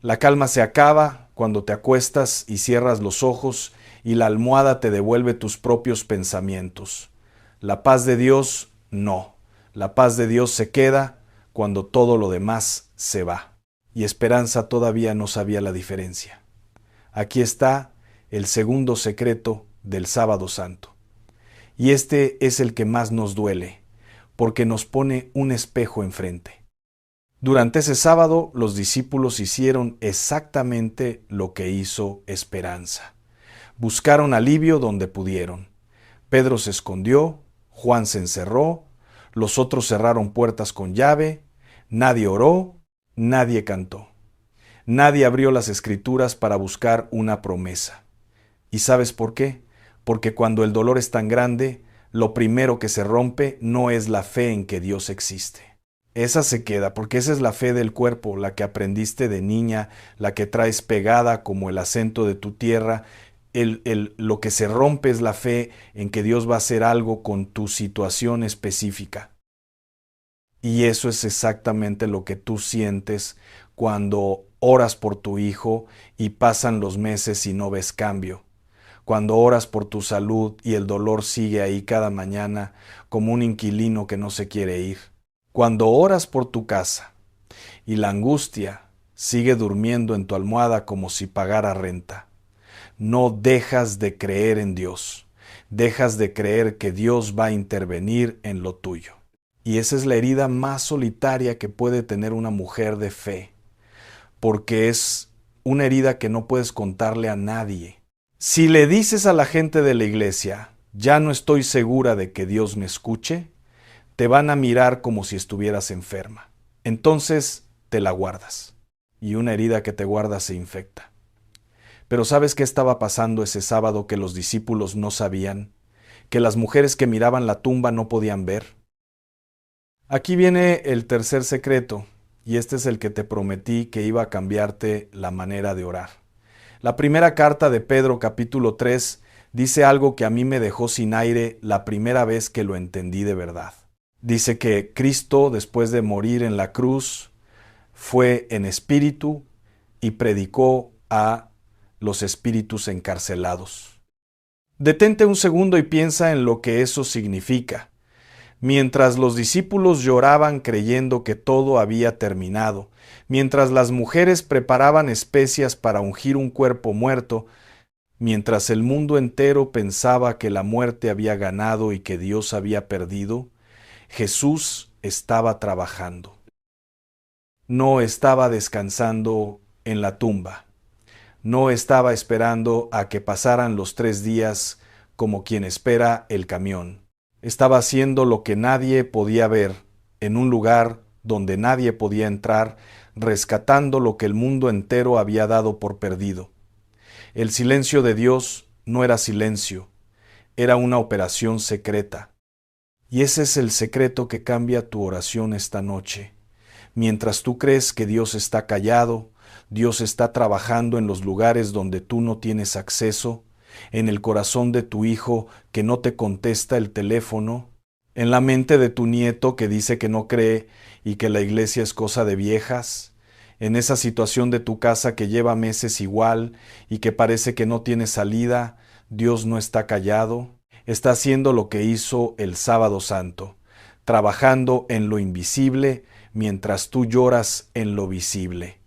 La calma se acaba cuando te acuestas y cierras los ojos y la almohada te devuelve tus propios pensamientos. La paz de Dios, no. La paz de Dios se queda cuando todo lo demás se va. Y Esperanza todavía no sabía la diferencia. Aquí está el segundo secreto del Sábado Santo. Y este es el que más nos duele, porque nos pone un espejo enfrente. Durante ese sábado, los discípulos hicieron exactamente lo que hizo Esperanza. Buscaron alivio donde pudieron. Pedro se escondió, Juan se encerró, los otros cerraron puertas con llave, nadie oró, nadie cantó. Nadie abrió las Escrituras para buscar una promesa. ¿Y sabes por qué? Porque cuando el dolor es tan grande, lo primero que se rompe no es la fe en que Dios existe. Esa se queda, porque esa es la fe del cuerpo, la que aprendiste de niña, la que traes pegada como el acento de tu tierra. Lo que se rompe es la fe en que Dios va a hacer algo con tu situación específica. Y eso es exactamente lo que tú sientes cuando oras por tu hijo y pasan los meses y no ves cambio. cuando oras por tu salud y el dolor sigue ahí cada mañana como un inquilino que no se quiere ir, cuando oras por tu casa y la angustia sigue durmiendo en tu almohada como si pagara renta, no dejas de creer en Dios, dejas de creer que Dios va a intervenir en lo tuyo. Y esa es la herida más solitaria que puede tener una mujer de fe, porque es una herida que no puedes contarle a nadie. Si le dices a la gente de la iglesia, ya no estoy segura de que Dios me escuche, te van a mirar como si estuvieras enferma. Entonces te la guardas, y una herida que te guardas se infecta. Pero ¿sabes qué estaba pasando ese sábado que los discípulos no sabían? Que las mujeres que miraban la tumba no podían ver. Aquí viene el tercer secreto, y este es el que te prometí que iba a cambiarte la manera de orar. La primera carta de Pedro, capítulo 3, dice algo que a mí me dejó sin aire la primera vez que lo entendí de verdad. Dice que Cristo, después de morir en la cruz, fue en espíritu y predicó a los espíritus encarcelados. Detente un segundo y piensa en lo que eso significa. Mientras los discípulos lloraban creyendo que todo había terminado, mientras las mujeres preparaban especias para ungir un cuerpo muerto, mientras el mundo entero pensaba que la muerte había ganado y que Dios había perdido, Jesús estaba trabajando. No estaba descansando en la tumba. No estaba esperando a que pasaran los 3 días como quien espera el camión. Estaba haciendo lo que nadie podía ver, en un lugar donde nadie podía entrar, rescatando lo que el mundo entero había dado por perdido. El silencio de Dios no era silencio, era una operación secreta. Y ese es el secreto que cambia tu oración esta noche. Mientras tú crees que Dios está callado, Dios está trabajando en los lugares donde tú no tienes acceso, en el corazón de tu hijo que no te contesta el teléfono, en la mente de tu nieto que dice que no cree y que la iglesia es cosa de viejas, en esa situación de tu casa que lleva meses igual y que parece que no tiene salida, Dios no está callado, está haciendo lo que hizo el sábado santo, trabajando en lo invisible mientras tú lloras en lo visible.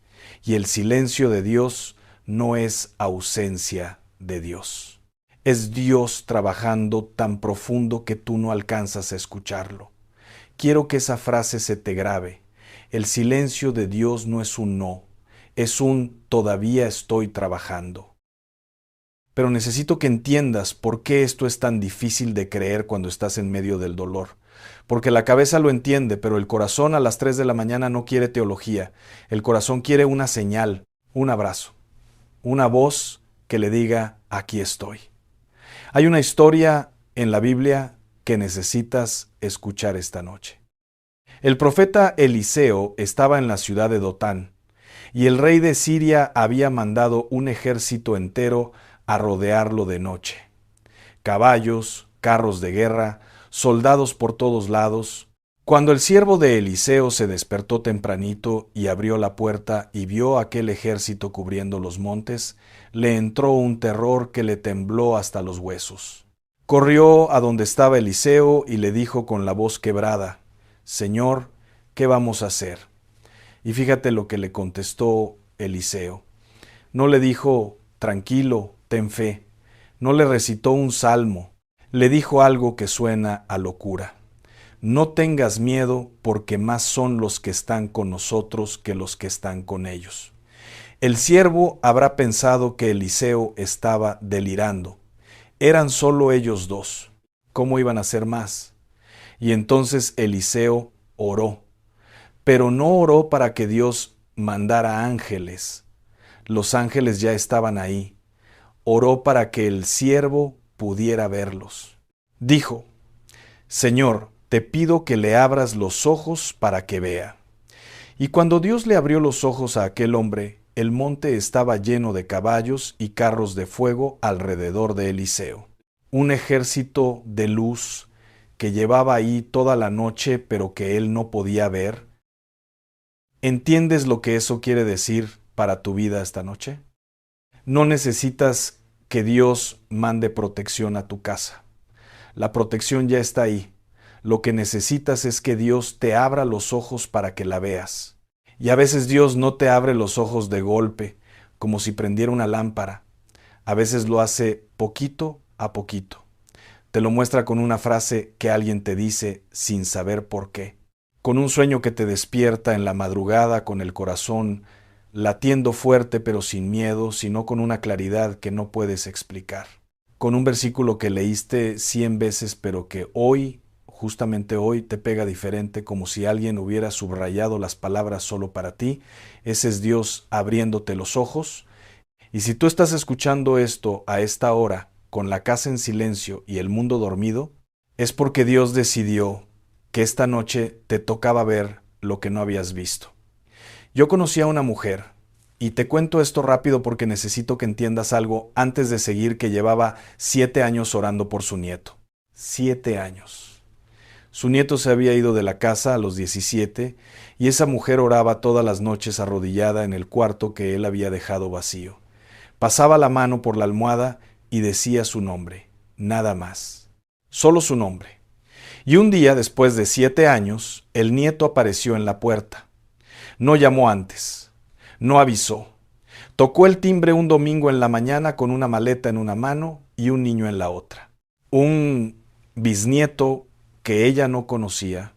Y el silencio de Dios no es ausencia de Dios. Es Dios trabajando tan profundo que tú no alcanzas a escucharlo. Quiero que esa frase se te grabe. El silencio de Dios no es un no, es un todavía estoy trabajando. Pero necesito que entiendas por qué esto es tan difícil de creer cuando estás en medio del dolor. Porque la cabeza lo entiende, pero el corazón a las 3 de la mañana no quiere teología. El corazón quiere una señal, un abrazo, una voz que le diga, aquí estoy. Hay una historia en la Biblia que necesitas escuchar esta noche. El profeta Eliseo estaba en la ciudad de Dotán, y el rey de Siria había mandado un ejército entero a rodearlo de noche. Caballos, carros de guerra, soldados por todos lados. Cuando el siervo de Eliseo se despertó tempranito y abrió la puerta y vio aquel ejército cubriendo los montes, le entró un terror que le tembló hasta los huesos. Corrió a donde estaba Eliseo y le dijo con la voz quebrada, «Señor, ¿qué vamos a hacer?» Y fíjate lo que le contestó Eliseo. No le dijo, «Tranquilo, ten fe». No le recitó un salmo. Le dijo algo que suena a locura. No tengas miedo, porque más son los que están con nosotros que los que están con ellos. El siervo habrá pensado que Eliseo estaba delirando. Eran solo ellos dos. ¿Cómo iban a ser más? Y entonces Eliseo oró. Pero no oró para que Dios mandara ángeles. Los ángeles ya estaban ahí. Oró para que el siervo pudiera verlos. Dijo, «Señor, te pido que le abras los ojos para que vea». Y cuando Dios le abrió los ojos a aquel hombre, el monte estaba lleno de caballos y carros de fuego alrededor de Eliseo. Un ejército de luz que llevaba ahí toda la noche, pero que él no podía ver. ¿Entiendes lo que eso quiere decir para tu vida esta noche? No necesitas que Dios mande protección a tu casa. La protección ya está ahí. Lo que necesitas es que Dios te abra los ojos para que la veas. Y a veces Dios no te abre los ojos de golpe, como si prendiera una lámpara. A veces lo hace poquito a poquito. Te lo muestra con una frase que alguien te dice sin saber por qué. Con un sueño que te despierta en la madrugada con el corazón latiendo fuerte pero sin miedo, sino con una claridad que no puedes explicar. Con un versículo que leíste 100 veces pero que hoy, justamente hoy, te pega diferente, como si alguien hubiera subrayado las palabras solo para ti. Ese es Dios abriéndote los ojos. Y si tú estás escuchando esto a esta hora, con la casa en silencio y el mundo dormido, es porque Dios decidió que esta noche te tocaba ver lo que no habías visto. Yo conocí a una mujer, y te cuento esto rápido porque necesito que entiendas algo antes de seguir, que llevaba 7 años orando por su nieto. 7 años. Su nieto se había ido de la casa a los 17 y esa mujer oraba todas las noches arrodillada en el cuarto que él había dejado vacío. Pasaba la mano por la almohada y decía su nombre, nada más, solo su nombre. Y un día, después de 7 años, el nieto apareció en la puerta. No llamó antes, no avisó. Tocó el timbre un domingo en la mañana con una maleta en una mano y un niño en la otra. Un bisnieto que ella no conocía.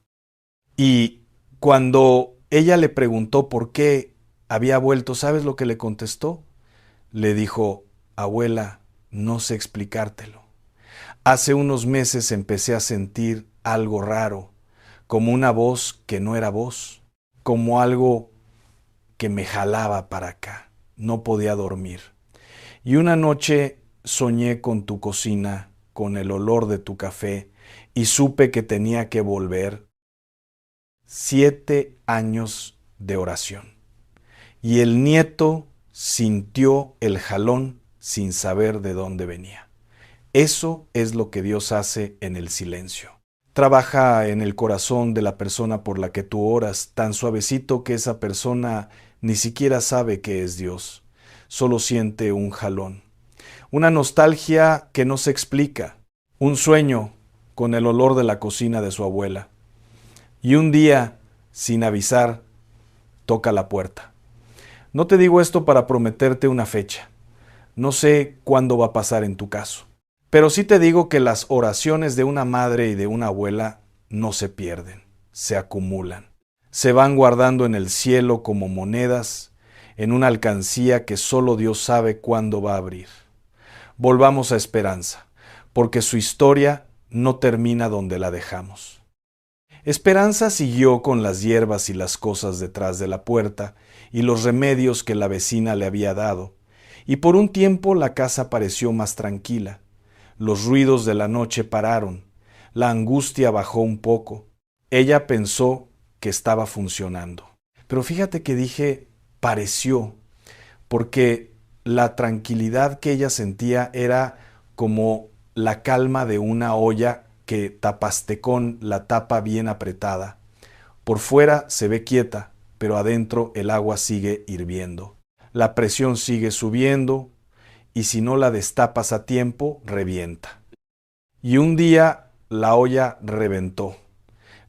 Y cuando ella le preguntó por qué había vuelto, ¿sabes lo que le contestó? Le dijo, abuela, no sé explicártelo. Hace unos meses empecé a sentir algo raro, como una voz que no era voz, como algo que me jalaba para acá. No podía dormir. Y una noche soñé con tu cocina, con el olor de tu café, y supe que tenía que volver. 7 años de oración. Y el nieto sintió el jalón sin saber de dónde venía. Eso es lo que Dios hace en el silencio. Trabaja en el corazón de la persona por la que tú oras, tan suavecito que esa persona ni siquiera sabe que es Dios. Solo siente un jalón. Una nostalgia que no se explica. Un sueño con el olor de la cocina de su abuela. Y un día, sin avisar, toca la puerta. No te digo esto para prometerte una fecha. No sé cuándo va a pasar en tu caso. Pero sí te digo que las oraciones de una madre y de una abuela no se pierden, se acumulan. Se van guardando en el cielo como monedas, en una alcancía que solo Dios sabe cuándo va a abrir. Volvamos a Esperanza, porque su historia no termina donde la dejamos. Esperanza siguió con las hierbas y las cosas detrás de la puerta y los remedios que la vecina le había dado, y por un tiempo la casa pareció más tranquila. Los ruidos de la noche pararon, la angustia bajó un poco. Ella pensó que estaba funcionando. Pero fíjate que dije pareció, porque la tranquilidad que ella sentía era como la calma de una olla que tapaste con la tapa bien apretada. Por fuera se ve quieta, pero adentro el agua sigue hirviendo. La presión sigue subiendo y si no la destapas a tiempo, revienta. Y un día la olla reventó.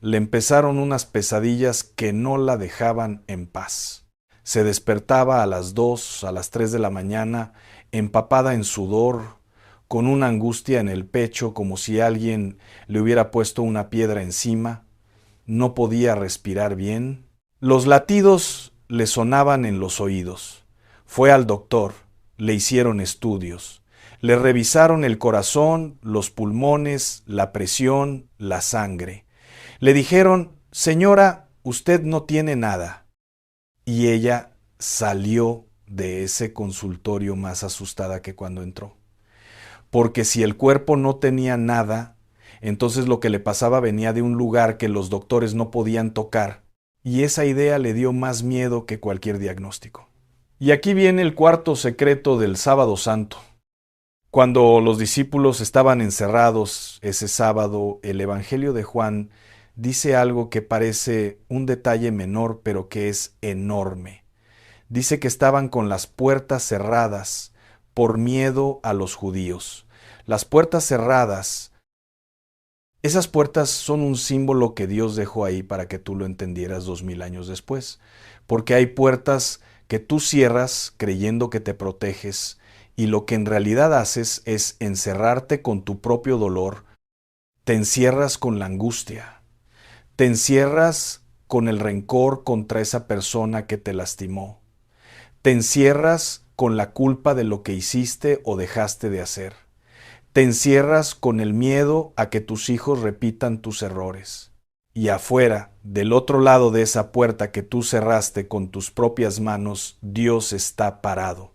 Le empezaron unas pesadillas que no la dejaban en paz. Se despertaba a las 2, a las 3 de la mañana, empapada en sudor, con una angustia en el pecho como si alguien le hubiera puesto una piedra encima. No podía respirar bien. Los latidos le sonaban en los oídos. Fue al doctor, le hicieron estudios, le revisaron el corazón, los pulmones, la presión, la sangre. Le dijeron, señora, usted no tiene nada. Y ella salió de ese consultorio más asustada que cuando entró. Porque si el cuerpo no tenía nada, entonces lo que le pasaba venía de un lugar que los doctores no podían tocar, y esa idea le dio más miedo que cualquier diagnóstico. Y aquí viene el cuarto secreto del Sábado Santo. Cuando los discípulos estaban encerrados ese sábado, el Evangelio de Juan dice algo que parece un detalle menor, pero que es enorme. Dice que estaban con las puertas cerradas por miedo a los judíos. Las puertas cerradas, esas puertas son un símbolo que Dios dejó ahí para que tú lo entendieras 2000 años después. Porque hay puertas que tú cierras creyendo que te proteges y lo que en realidad haces es encerrarte con tu propio dolor. Te encierras con la angustia. Te encierras con el rencor contra esa persona que te lastimó. Te encierras con la culpa de lo que hiciste o dejaste de hacer. Te encierras con el miedo a que tus hijos repitan tus errores. Y afuera, del otro lado de esa puerta que tú cerraste con tus propias manos, Dios está parado,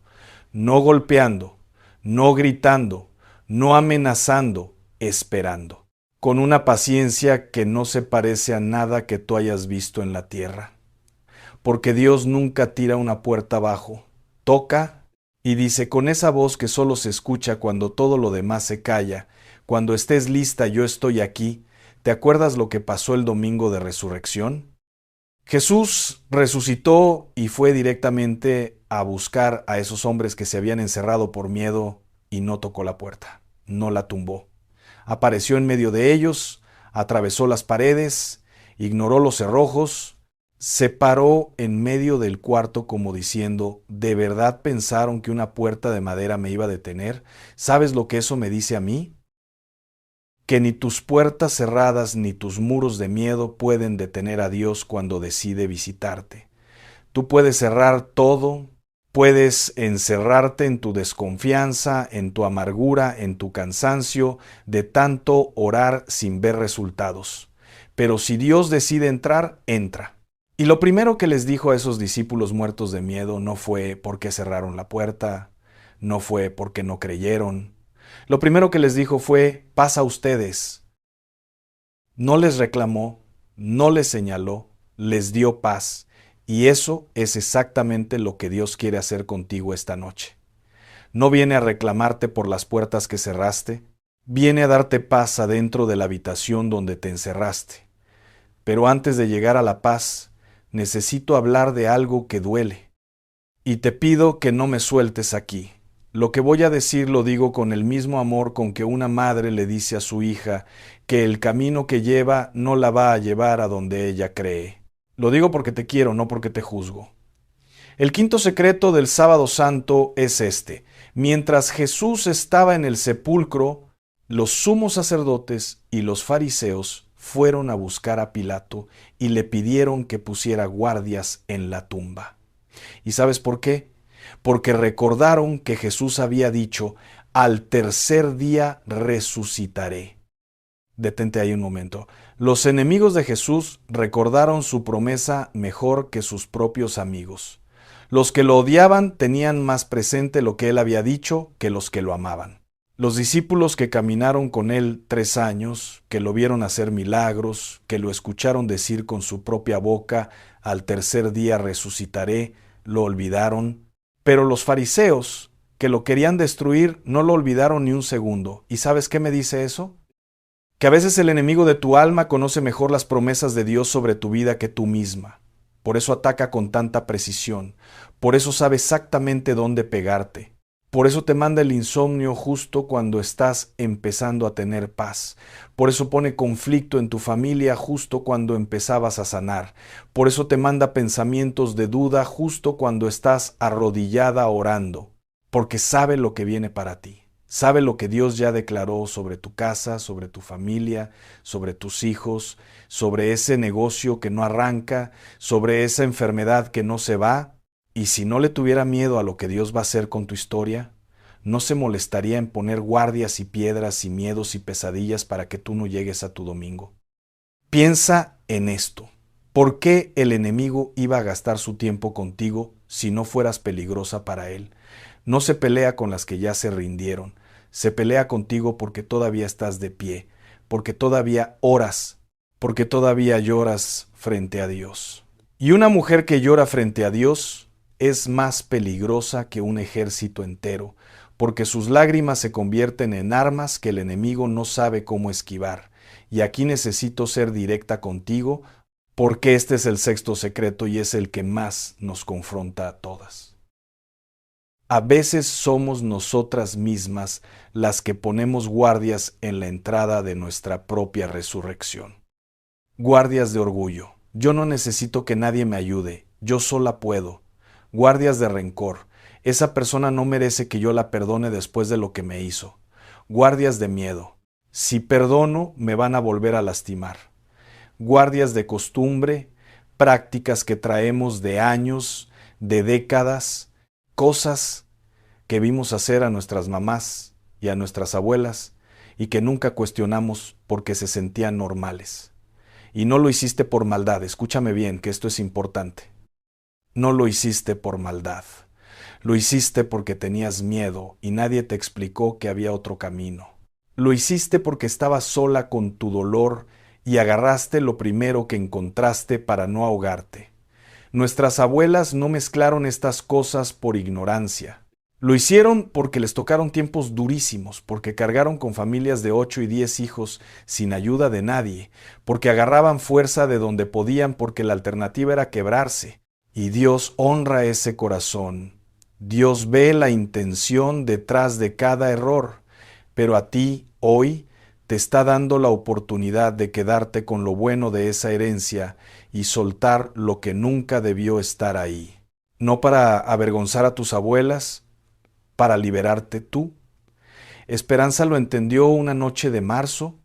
no golpeando, no gritando, no amenazando, esperando, con una paciencia que no se parece a nada que tú hayas visto en la tierra. Porque Dios nunca tira una puerta abajo, toca y dice con esa voz que solo se escucha cuando todo lo demás se calla: cuando estés lista, yo estoy aquí. ¿Te acuerdas lo que pasó el domingo de resurrección? Jesús resucitó y fue directamente a buscar a esos hombres que se habían encerrado por miedo y no tocó la puerta, no la tumbó. Apareció en medio de ellos, atravesó las paredes, ignoró los cerrojos, se paró en medio del cuarto como diciendo: ¿de verdad pensaron que una puerta de madera me iba a detener? ¿Sabes lo que eso me dice a mí? Que ni tus puertas cerradas ni tus muros de miedo pueden detener a Dios cuando decide visitarte. Tú puedes cerrar todo, puedes encerrarte en tu desconfianza, en tu amargura, en tu cansancio, de tanto orar sin ver resultados. Pero si Dios decide entrar, entra. Y lo primero que les dijo a esos discípulos muertos de miedo no fue por qué cerraron la puerta, no fue porque no creyeron. Lo primero que les dijo fue: paz a ustedes. No les reclamó, no les señaló, les dio paz. Y eso es exactamente lo que Dios quiere hacer contigo esta noche. No viene a reclamarte por las puertas que cerraste, viene a darte paz adentro de la habitación donde te encerraste. Pero antes de llegar a la paz, necesito hablar de algo que duele. Y te pido que no me sueltes aquí. Lo que voy a decir lo digo con el mismo amor con que una madre le dice a su hija que el camino que lleva no la va a llevar a donde ella cree. Lo digo porque te quiero, no porque te juzgo. El quinto secreto del Sábado Santo es este: mientras Jesús estaba en el sepulcro, los sumos sacerdotes y los fariseos fueron a buscar a Pilato y le pidieron que pusiera guardias en la tumba. ¿Y sabes por qué? Porque recordaron que Jesús había dicho: al tercer día resucitaré. Detente ahí un momento. Los enemigos de Jesús recordaron su promesa mejor que sus propios amigos. Los que lo odiaban tenían más presente lo que él había dicho que los que lo amaban. Los discípulos que caminaron con él 3 años, que lo vieron hacer milagros, que lo escucharon decir con su propia boca: al tercer día resucitaré, lo olvidaron. Pero los fariseos, que lo querían destruir, no lo olvidaron ni un segundo. ¿Y sabes qué me dice eso? Que a veces el enemigo de tu alma conoce mejor las promesas de Dios sobre tu vida que tú misma. Por eso ataca con tanta precisión. Por eso sabe exactamente dónde pegarte. Por eso te manda el insomnio justo cuando estás empezando a tener paz. Por eso pone conflicto en tu familia justo cuando empezabas a sanar. Por eso te manda pensamientos de duda justo cuando estás arrodillada orando. Porque sabe lo que viene para ti. Sabe lo que Dios ya declaró sobre tu casa, sobre tu familia, sobre tus hijos, sobre ese negocio que no arranca, sobre esa enfermedad que no se va. Y si no le tuviera miedo a lo que Dios va a hacer con tu historia, no se molestaría en poner guardias y piedras y miedos y pesadillas para que tú no llegues a tu domingo. Piensa en esto. ¿Por qué el enemigo iba a gastar su tiempo contigo si no fueras peligrosa para él? No se pelea con las que ya se rindieron. Se pelea contigo porque todavía estás de pie, porque todavía oras, porque todavía lloras frente a Dios. Y una mujer que llora frente a Dios es más peligrosa que un ejército entero, porque sus lágrimas se convierten en armas que el enemigo no sabe cómo esquivar. Y aquí necesito ser directa contigo, porque este es el sexto secreto y es el que más nos confronta a todas. A veces somos nosotras mismas las que ponemos guardias en la entrada de nuestra propia resurrección. Guardias de orgullo. Yo no necesito que nadie me ayude, yo sola puedo. Guardias de rencor. Esa persona no merece que yo la perdone después de lo que me hizo. Guardias de miedo. Si perdono, me van a volver a lastimar. Guardias de costumbre, prácticas que traemos de años, de décadas, cosas que vimos hacer a nuestras mamás y a nuestras abuelas y que nunca cuestionamos porque se sentían normales. Y no lo hiciste por maldad, escúchame bien, que esto es importante. No lo hiciste por maldad. Lo hiciste porque tenías miedo y nadie te explicó que había otro camino. Lo hiciste porque estabas sola con tu dolor y agarraste lo primero que encontraste para no ahogarte. Nuestras abuelas no mezclaron estas cosas por ignorancia. Lo hicieron porque les tocaron tiempos durísimos, porque cargaron con familias de 8 y 10 hijos sin ayuda de nadie, porque agarraban fuerza de donde podían porque la alternativa era quebrarse. Y Dios honra ese corazón. Dios ve la intención detrás de cada error, pero a ti, hoy, te está dando la oportunidad de quedarte con lo bueno de esa herencia y soltar lo que nunca debió estar ahí. No para avergonzar a tus abuelas, para liberarte tú. Esperanza lo entendió una noche de marzo.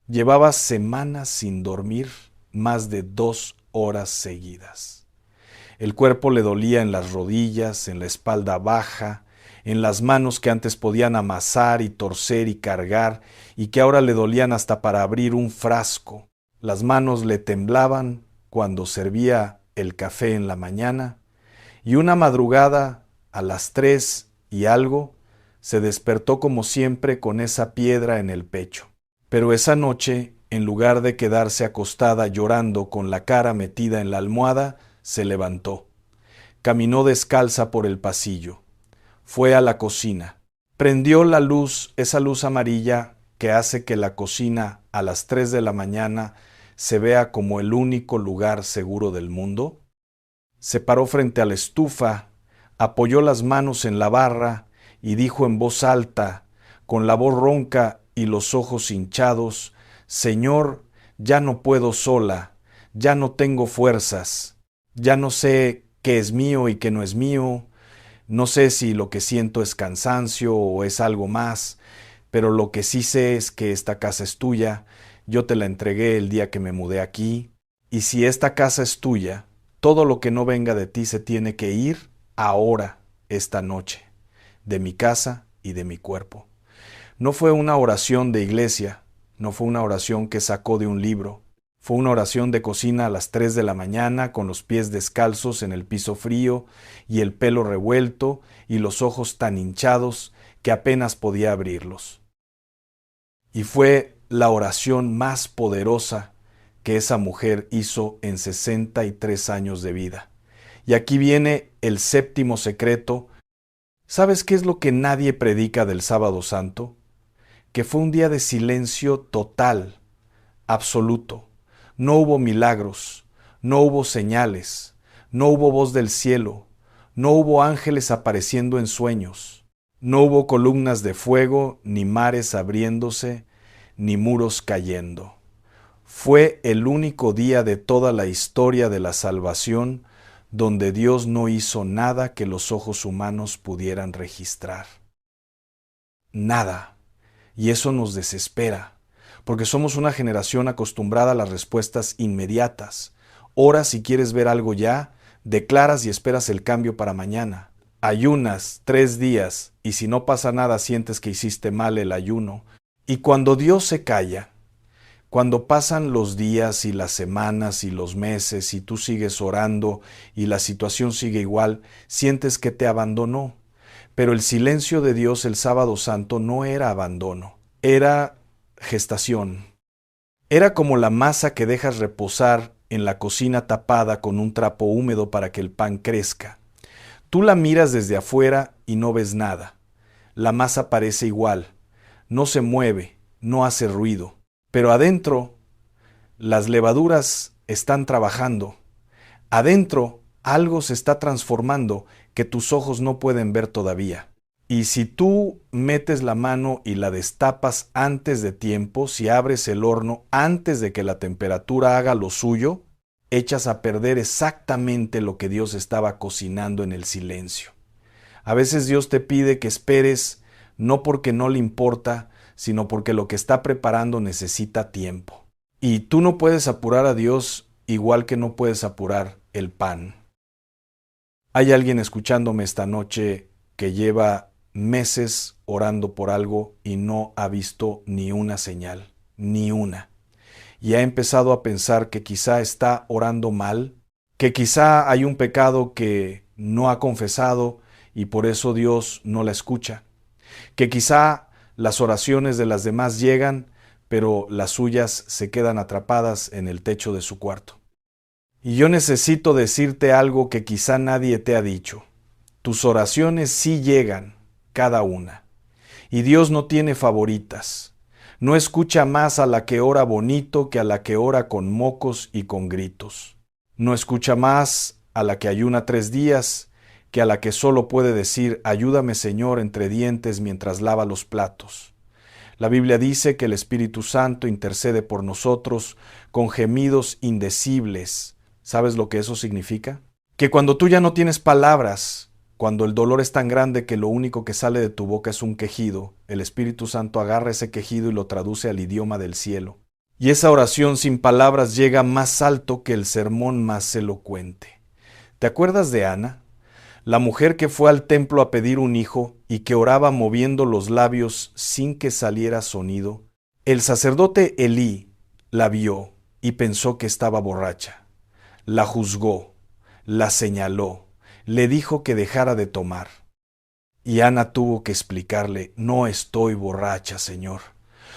Llevaba semanas sin dormir, más de 2 horas seguidas. El cuerpo le dolía en las rodillas, en la espalda baja, en las manos que antes podían amasar y torcer y cargar y que ahora le dolían hasta para abrir un frasco. Las manos le temblaban cuando servía el café en la mañana y una madrugada a las 3 y algo se despertó como siempre con esa piedra en el pecho. Pero esa noche, en lugar de quedarse acostada llorando con la cara metida en la almohada, se levantó. Caminó descalza por el pasillo. Fue a la cocina. Prendió la luz, esa luz amarilla que hace que la cocina a las 3 de la mañana se vea como el único lugar seguro del mundo. Se paró frente a la estufa, apoyó las manos en la barra y dijo en voz alta, con la voz ronca y los ojos hinchados, «Señor, ya no puedo sola, ya no tengo fuerzas, ya no sé qué es mío y qué no es mío, no sé si lo que siento es cansancio o es algo más, pero lo que sí sé es que esta casa es tuya, yo te la entregué el día que me mudé aquí, y si esta casa es tuya, todo lo que no venga de ti se tiene que ir ahora, esta noche, de mi casa y de mi cuerpo». No fue una oración de iglesia, no fue una oración que sacó de un libro, fue una oración de cocina a las 3 de la mañana con los pies descalzos en el piso frío y el pelo revuelto y los ojos tan hinchados que apenas podía abrirlos. Y fue la oración más poderosa que esa mujer hizo en 63 años de vida. Y aquí viene el séptimo secreto. ¿Sabes qué es lo que nadie predica del Sábado Santo? Que fue un día de silencio total, absoluto. No hubo milagros, no hubo señales, no hubo voz del cielo, no hubo ángeles apareciendo en sueños, no hubo columnas de fuego, ni mares abriéndose, ni muros cayendo. Fue el único día de toda la historia de la salvación donde Dios no hizo nada que los ojos humanos pudieran registrar. Nada. Y eso nos desespera, porque somos una generación acostumbrada a las respuestas inmediatas. Oras si quieres ver algo ya, declaras y esperas el cambio para mañana. Ayunas 3 días y si no pasa nada sientes que hiciste mal el ayuno. Y cuando Dios se calla, cuando pasan los días y las semanas y los meses y tú sigues orando y la situación sigue igual, sientes que te abandonó. Pero el silencio de Dios el Sábado Santo no era abandono, era gestación. Era como la masa que dejas reposar en la cocina tapada con un trapo húmedo para que el pan crezca. Tú la miras desde afuera y no ves nada. La masa parece igual, no se mueve, no hace ruido. Pero adentro, las levaduras están trabajando. Adentro, algo se está transformando. que tus ojos no pueden ver todavía. Y si tú metes la mano y la destapas antes de tiempo, si abres el horno antes de que la temperatura haga lo suyo, echas a perder exactamente lo que Dios estaba cocinando en el silencio. A veces Dios te pide que esperes, no porque no le importa, sino porque lo que está preparando necesita tiempo. Y tú no puedes apurar a Dios igual que no puedes apurar el pan. Hay alguien escuchándome esta noche que lleva meses orando por algo y no ha visto ni una señal, ni una. Y ha empezado a pensar que quizá está orando mal, que quizá hay un pecado que no ha confesado y por eso Dios no la escucha, que quizá las oraciones de las demás llegan, pero las suyas se quedan atrapadas en el techo de su cuarto. Y yo necesito decirte algo que quizá nadie te ha dicho. Tus oraciones sí llegan, cada una. Y Dios no tiene favoritas. No escucha más a la que ora bonito que a la que ora con mocos y con gritos. No escucha más a la que ayuna 3 días que a la que solo puede decir, ayúdame Señor entre dientes mientras lava los platos. La Biblia dice que el Espíritu Santo intercede por nosotros con gemidos indecibles. ¿Sabes lo que eso significa? Que cuando tú ya no tienes palabras, cuando el dolor es tan grande que lo único que sale de tu boca es un quejido, el Espíritu Santo agarra ese quejido y lo traduce al idioma del cielo. Y esa oración sin palabras llega más alto que el sermón más elocuente. ¿Te acuerdas de Ana? La mujer que fue al templo a pedir un hijo y que oraba moviendo los labios sin que saliera sonido. El sacerdote Elí la vio y pensó que estaba borracha. La juzgó, la señaló, le dijo que dejara de tomar. Y Ana tuvo que explicarle, no estoy borracha, Señor.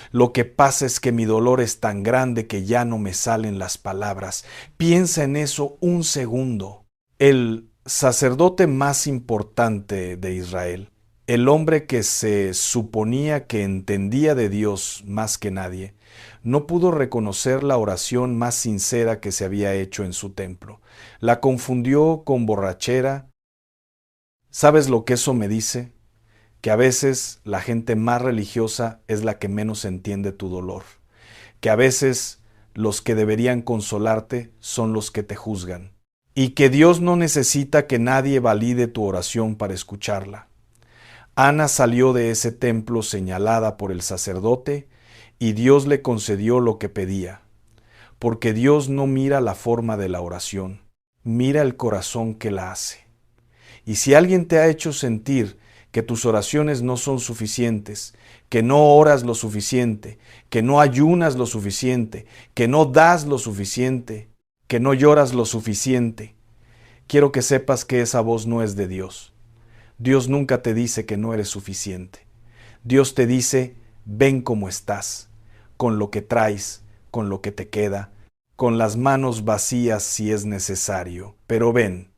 Lo que pasa es que mi dolor es tan grande que ya no me salen las palabras. Piensa en eso un segundo. El sacerdote más importante de Israel, el hombre que se suponía que entendía de Dios más que nadie, no pudo reconocer la oración más sincera que se había hecho en su templo. La confundió con borrachera. ¿Sabes lo que eso me dice? Que a veces la gente más religiosa es la que menos entiende tu dolor. Que a veces los que deberían consolarte son los que te juzgan. Y que Dios no necesita que nadie valide tu oración para escucharla. Ana salió de ese templo señalada por el sacerdote y Dios le concedió lo que pedía, porque Dios no mira la forma de la oración, mira el corazón que la hace. Y si alguien te ha hecho sentir que tus oraciones no son suficientes, que no oras lo suficiente, que no ayunas lo suficiente, que no das lo suficiente, que no lloras lo suficiente, quiero que sepas que esa voz no es de Dios. Dios nunca te dice que no eres suficiente. Dios te dice, ven como estás, con lo que traes, con lo que te queda, con las manos vacías si es necesario, pero ven.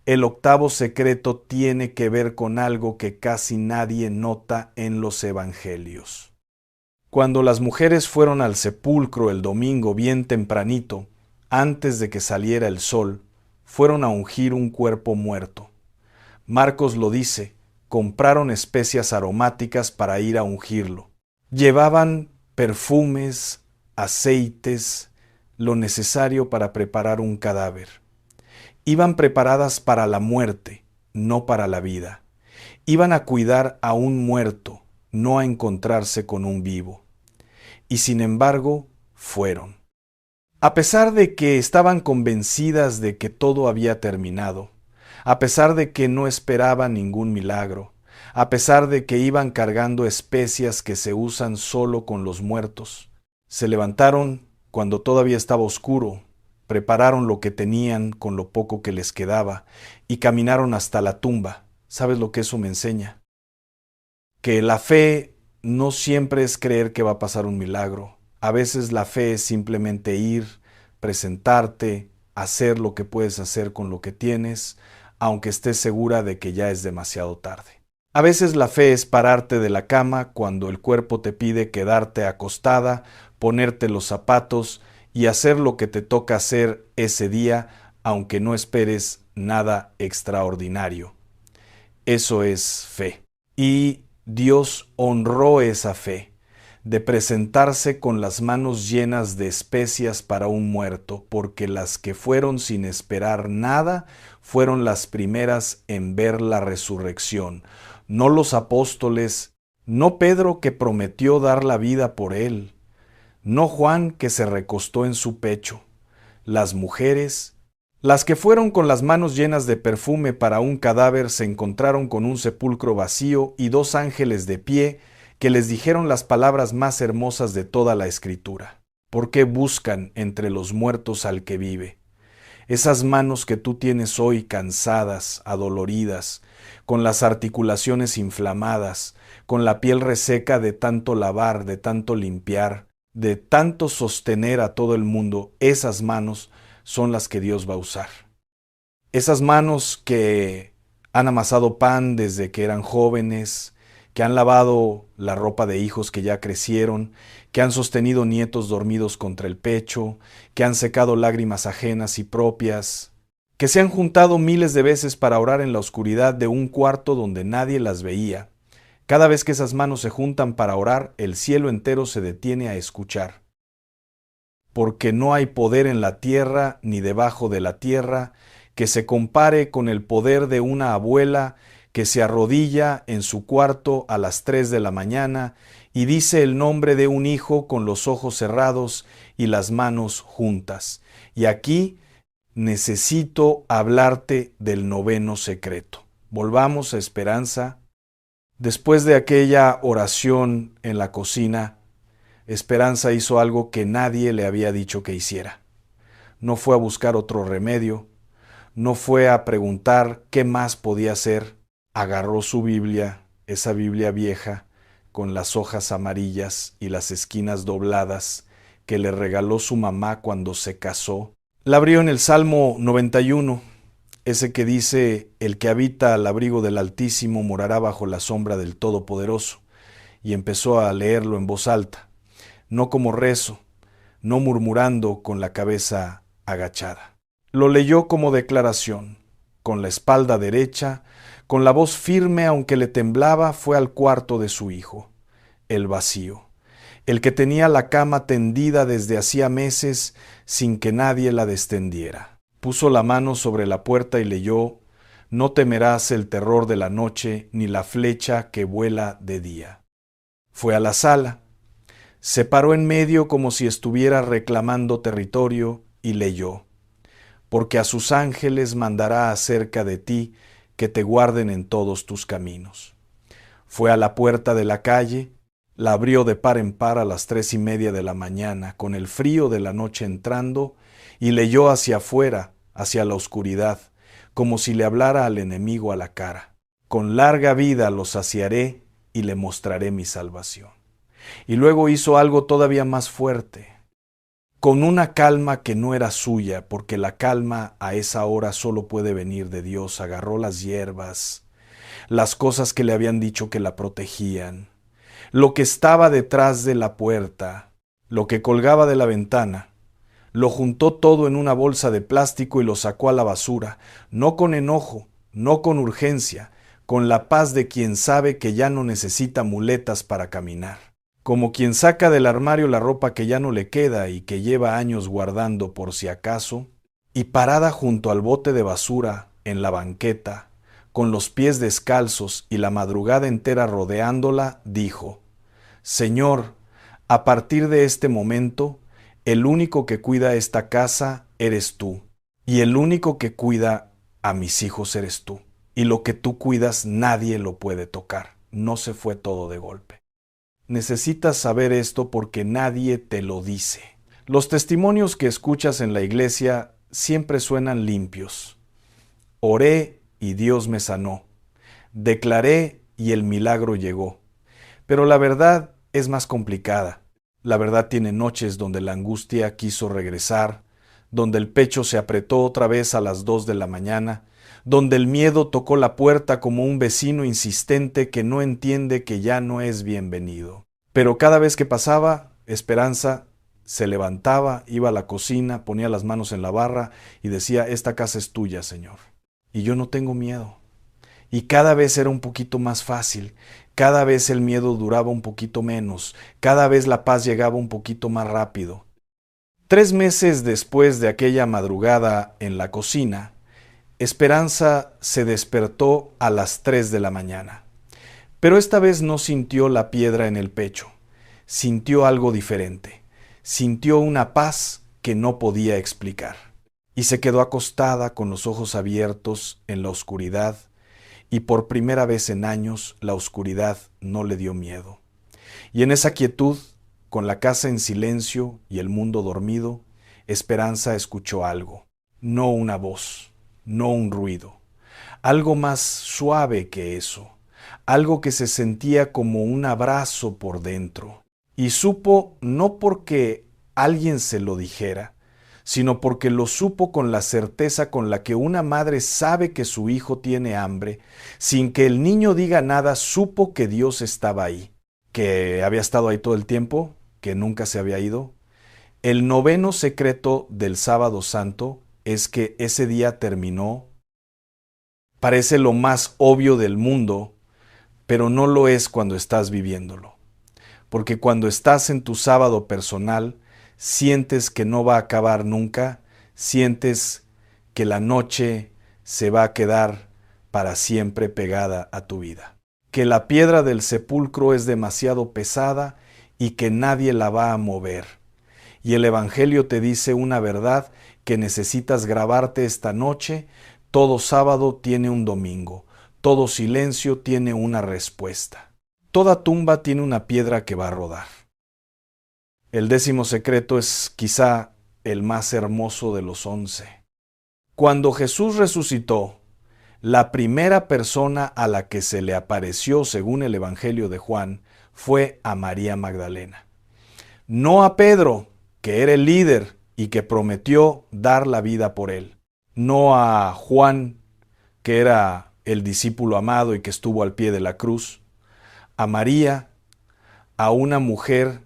El octavo secreto tiene que ver con algo que casi nadie nota en los evangelios. Cuando las mujeres fueron al sepulcro el domingo bien tempranito, antes de que saliera el sol, fueron a ungir un cuerpo muerto. Marcos lo dice, compraron especias aromáticas para ir a ungirlo. Llevaban perfumes, aceites, lo necesario para preparar un cadáver. Iban preparadas para la muerte, no para la vida. Iban a cuidar a un muerto, no a encontrarse con un vivo. Y sin embargo, fueron. A pesar de que estaban convencidas de que todo había terminado, a pesar de que no esperaban ningún milagro, a pesar de que iban cargando especias que se usan solo con los muertos, se levantaron cuando todavía estaba oscuro, prepararon lo que tenían con lo poco que les quedaba y caminaron hasta la tumba. ¿Sabes lo que eso me enseña? Que la fe no siempre es creer que va a pasar un milagro. A veces la fe es simplemente ir, presentarte, hacer lo que puedes hacer con lo que tienes, aunque estés segura de que ya es demasiado tarde. A veces la fe es pararte de la cama cuando el cuerpo te pide quedarte acostada, ponerte los zapatos y hacer lo que te toca hacer ese día, aunque no esperes nada extraordinario. Eso es fe. Y Dios honró esa fe de presentarse con las manos llenas de especias para un muerto, porque las que fueron sin esperar nada fueron las primeras en ver la resurrección, no los apóstoles, no Pedro que prometió dar la vida por él, no Juan que se recostó en su pecho, las mujeres, las que fueron con las manos llenas de perfume para un cadáver, se encontraron con un sepulcro vacío y dos ángeles de pie que les dijeron las palabras más hermosas de toda la Escritura. ¿Por qué buscan entre los muertos al que vive? Esas manos que tú tienes hoy cansadas, adoloridas, con las articulaciones inflamadas, con la piel reseca de tanto lavar, de tanto limpiar, de tanto sostener a todo el mundo, esas manos son las que Dios va a usar. Esas manos que han amasado pan desde que eran jóvenes, que han lavado la ropa de hijos que ya crecieron, que han sostenido nietos dormidos contra el pecho, que han secado lágrimas ajenas y propias, que se han juntado miles de veces para orar en la oscuridad de un cuarto donde nadie las veía. Cada vez que esas manos se juntan para orar, el cielo entero se detiene a escuchar. Porque no hay poder en la tierra ni debajo de la tierra que se compare con el poder de una abuela que se arrodilla en su cuarto a las 3 de la mañana y dice el nombre de un hijo con los ojos cerrados y las manos juntas. Y aquí necesito hablarte del noveno secreto. Volvamos a Esperanza. Después de aquella oración en la cocina, Esperanza hizo algo que nadie le había dicho que hiciera. No fue a buscar otro remedio, no fue a preguntar qué más podía hacer. Agarró su Biblia, esa Biblia vieja, con las hojas amarillas y las esquinas dobladas, que le regaló su mamá cuando se casó. La abrió en el Salmo 91, ese que dice: el que habita al abrigo del Altísimo morará bajo la sombra del Todopoderoso, y empezó a leerlo en voz alta, no como rezo, no murmurando con la cabeza agachada. Lo leyó como declaración, con la espalda derecha, con la voz firme aunque le temblaba, fue al cuarto de su hijo, el vacío, el que tenía la cama tendida desde hacía meses sin que nadie la descendiera. Puso la mano sobre la puerta y leyó: no temerás el terror de la noche, ni la flecha que vuela de día. Fue a la sala, se paró en medio como si estuviera reclamando territorio y leyó: porque a sus ángeles mandará acerca de ti que te guarden en todos tus caminos. Fue a la puerta de la calle, la abrió de par en par a las 3:30 de la mañana, con el frío de la noche entrando, y leyó hacia afuera, hacia la oscuridad, como si le hablara al enemigo a la cara. Con larga vida lo saciaré y le mostraré mi salvación. Y luego hizo algo todavía más fuerte. Con una calma que no era suya, porque la calma a esa hora solo puede venir de Dios, agarró las hierbas, las cosas que le habían dicho que la protegían, lo que estaba detrás de la puerta, lo que colgaba de la ventana, lo juntó todo en una bolsa de plástico y lo sacó a la basura, no con enojo, no con urgencia, con la paz de quien sabe que ya no necesita muletas para caminar. Como quien saca del armario la ropa que ya no le queda y que lleva años guardando por si acaso, y parada junto al bote de basura, en la banqueta, con los pies descalzos y la madrugada entera rodeándola, dijo: Señor, a partir de este momento, el único que cuida esta casa eres tú, y el único que cuida a mis hijos eres tú, y lo que tú cuidas nadie lo puede tocar. No se fue todo de golpe. Necesitas saber esto porque nadie te lo dice. Los testimonios que escuchas en la iglesia siempre suenan limpios. Oré y Dios me sanó. Declaré y el milagro llegó. Pero la verdad es más complicada. La verdad tiene noches donde la angustia quiso regresar, donde el pecho se apretó otra vez a las 2 de la mañana, donde el miedo tocó la puerta como un vecino insistente que no entiende que ya no es bienvenido. Pero cada vez que pasaba, Esperanza se levantaba, iba a la cocina, ponía las manos en la barra y decía: esta casa es tuya, Señor. Y yo no tengo miedo. y cada vez era un poquito más fácil, cada vez el miedo duraba un poquito menos, cada vez la paz llegaba un poquito más rápido. 3 meses después de aquella madrugada en la cocina, Esperanza se despertó a las 3 de la mañana. Pero esta vez no sintió la piedra en el pecho, sintió algo diferente, sintió una paz que no podía explicar. Y se quedó acostada con los ojos abiertos en la oscuridad, y por primera vez en años la oscuridad no le dio miedo. Y en esa quietud, con la casa en silencio y el mundo dormido, Esperanza escuchó algo, no una voz, no un ruido, algo más suave que eso, algo que se sentía como un abrazo por dentro. Y supo no porque alguien se lo dijera, sino porque lo supo con la certeza con la que una madre sabe que su hijo tiene hambre, sin que el niño diga nada, supo que Dios estaba ahí, que había estado ahí todo el tiempo, que nunca se había ido. El noveno secreto del Sábado Santo es que ese día terminó. Parece lo más obvio del mundo, pero no lo es cuando estás viviéndolo. Porque cuando estás en tu sábado personal, sientes que no va a acabar nunca, sientes que la noche se va a quedar para siempre pegada a tu vida. Que la piedra del sepulcro es demasiado pesada y que nadie la va a mover. Y el Evangelio te dice una verdad que necesitas grabarte esta noche. Todo sábado tiene un domingo, todo silencio tiene una respuesta. Toda tumba tiene una piedra que va a rodar. El 10º secreto es quizá el más hermoso de los 11. Cuando Jesús resucitó, la primera persona a la que se le apareció, según el Evangelio de Juan, fue a María Magdalena. No a Pedro, que era el líder y que prometió dar la vida por él. No a Juan, que era el discípulo amado y que estuvo al pie de la cruz. A María, a una mujer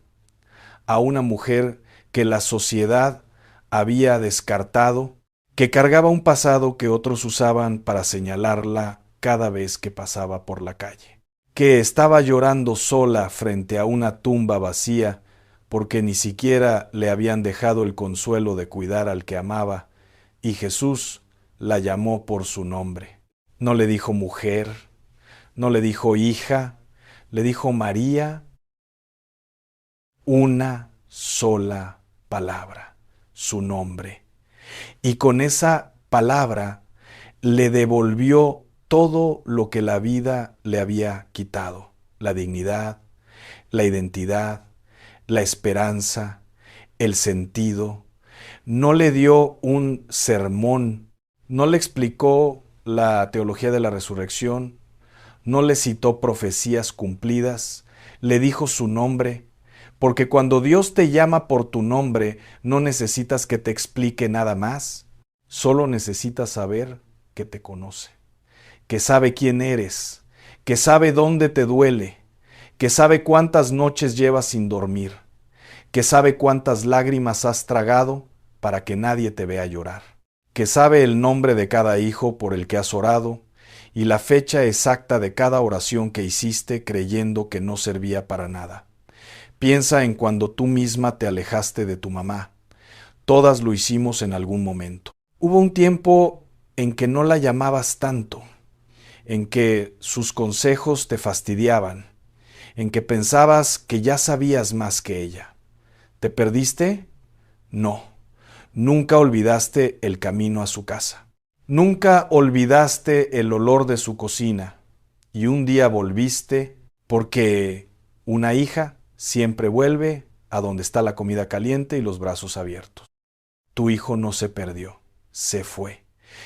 que la sociedad había descartado, que cargaba un pasado que otros usaban para señalarla cada vez que pasaba por la calle, que estaba llorando sola frente a una tumba vacía porque ni siquiera le habían dejado el consuelo de cuidar al que amaba, y Jesús la llamó por su nombre. No le dijo mujer, no le dijo hija, le dijo María, una sola palabra, su nombre. Y con esa palabra le devolvió todo lo que la vida le había quitado, la dignidad, la identidad, la esperanza, el sentido. No le dio un sermón, no le explicó la teología de la resurrección, no le citó profecías cumplidas, le dijo su nombre, porque cuando Dios te llama por tu nombre, no necesitas que te explique nada más, solo necesitas saber que te conoce, que sabe quién eres, que sabe dónde te duele, que sabe cuántas noches llevas sin dormir, que sabe cuántas lágrimas has tragado para que nadie te vea llorar, que sabe el nombre de cada hijo por el que has orado y la fecha exacta de cada oración que hiciste creyendo que no servía para nada. Piensa en cuando tú misma te alejaste de tu mamá. Todas lo hicimos en algún momento. Hubo un tiempo en que no la llamabas tanto, en que sus consejos te fastidiaban, en que pensabas que ya sabías más que ella. ¿Te perdiste? No. Nunca olvidaste el camino a su casa. Nunca olvidaste el olor de su cocina. Y un día volviste porque una hija siempre vuelve a donde está la comida caliente y los brazos abiertos. Tu hijo no se perdió, se fue.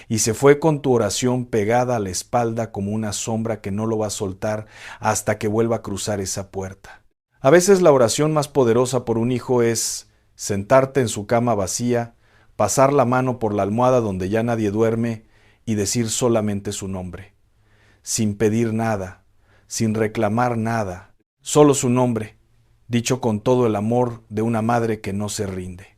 Y se fue con tu oración pegada a la espalda como una sombra que no lo va a soltar hasta que vuelva a cruzar esa puerta. A veces la oración más poderosa por un hijo es sentarte en su cama vacía, pasar la mano por la almohada donde ya nadie duerme y decir solamente su nombre, sin pedir nada, sin reclamar nada, solo su nombre, dicho con todo el amor de una madre que no se rinde.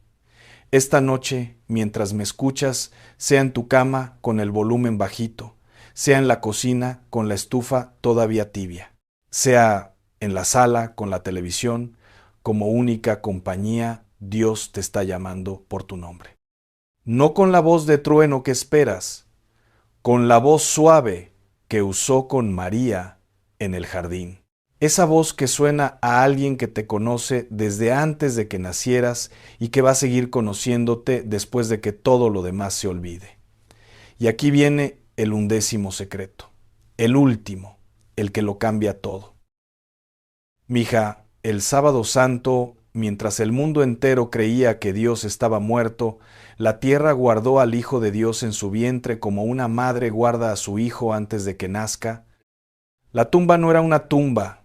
Esta noche, mientras me escuchas, sea en tu cama con el volumen bajito, sea en la cocina con la estufa todavía tibia, sea en la sala con la televisión, como única compañía, Dios te está llamando por tu nombre. No con la voz de trueno que esperas, con la voz suave que usó con María en el jardín. Esa voz que suena a alguien que te conoce desde antes de que nacieras y que va a seguir conociéndote después de que todo lo demás se olvide. Y aquí viene el 11º secreto, el último, el que lo cambia todo. Mija, el sábado santo, mientras el mundo entero creía que Dios estaba muerto, la tierra guardó al Hijo de Dios en su vientre como una madre guarda a su hijo antes de que nazca. La tumba no era una tumba,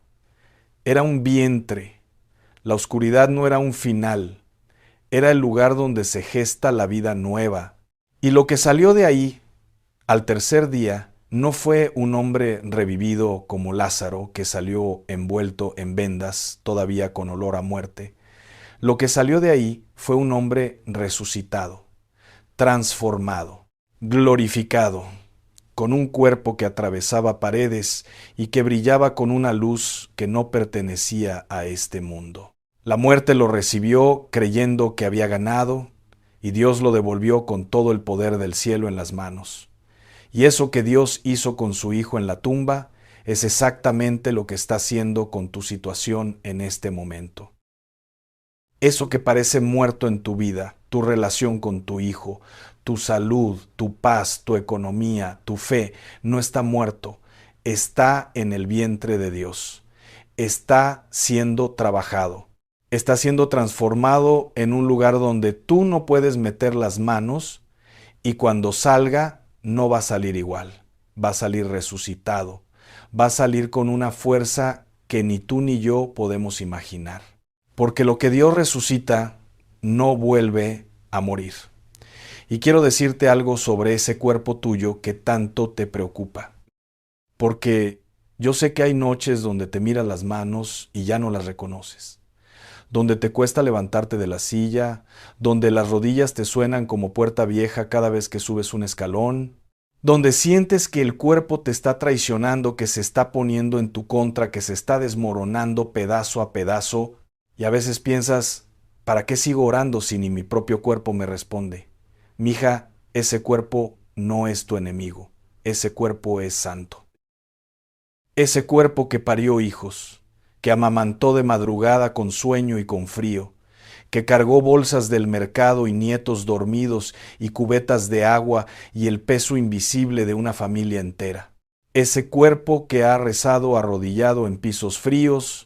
era un vientre. La oscuridad no era un final, era el lugar donde se gesta la vida nueva. Y lo que salió de ahí, al tercer día, no fue un hombre revivido como Lázaro, que salió envuelto en vendas, todavía con olor a muerte. Lo que salió de ahí fue un hombre resucitado, transformado, glorificado, con un cuerpo que atravesaba paredes y que brillaba con una luz que no pertenecía a este mundo. La muerte lo recibió creyendo que había ganado, y Dios lo devolvió con todo el poder del cielo en las manos. Y eso que Dios hizo con su Hijo en la tumba es exactamente lo que está haciendo con tu situación en este momento. Eso que parece muerto en tu vida, tu relación con tu hijo, tu salud, tu paz, tu economía, tu fe, no está muerto, está en el vientre de Dios, está siendo trabajado, está siendo transformado en un lugar donde tú no puedes meter las manos y cuando salga no va a salir igual, va a salir resucitado, va a salir con una fuerza que ni tú ni yo podemos imaginar. Porque lo que Dios resucita no vuelve a morir. Y quiero decirte algo sobre ese cuerpo tuyo que tanto te preocupa. Porque yo sé que hay noches donde te miras las manos y ya no las reconoces. Donde te cuesta levantarte de la silla, donde las rodillas te suenan como puerta vieja cada vez que subes un escalón, donde sientes que el cuerpo te está traicionando, que se está poniendo en tu contra, que se está desmoronando pedazo a pedazo. Y a veces piensas, ¿para qué sigo orando si ni mi propio cuerpo me responde? Mija, ese cuerpo no es tu enemigo, ese cuerpo es santo. Ese cuerpo que parió hijos, que amamantó de madrugada con sueño y con frío, que cargó bolsas del mercado y nietos dormidos y cubetas de agua y el peso invisible de una familia entera. Ese cuerpo que ha rezado arrodillado en pisos fríos,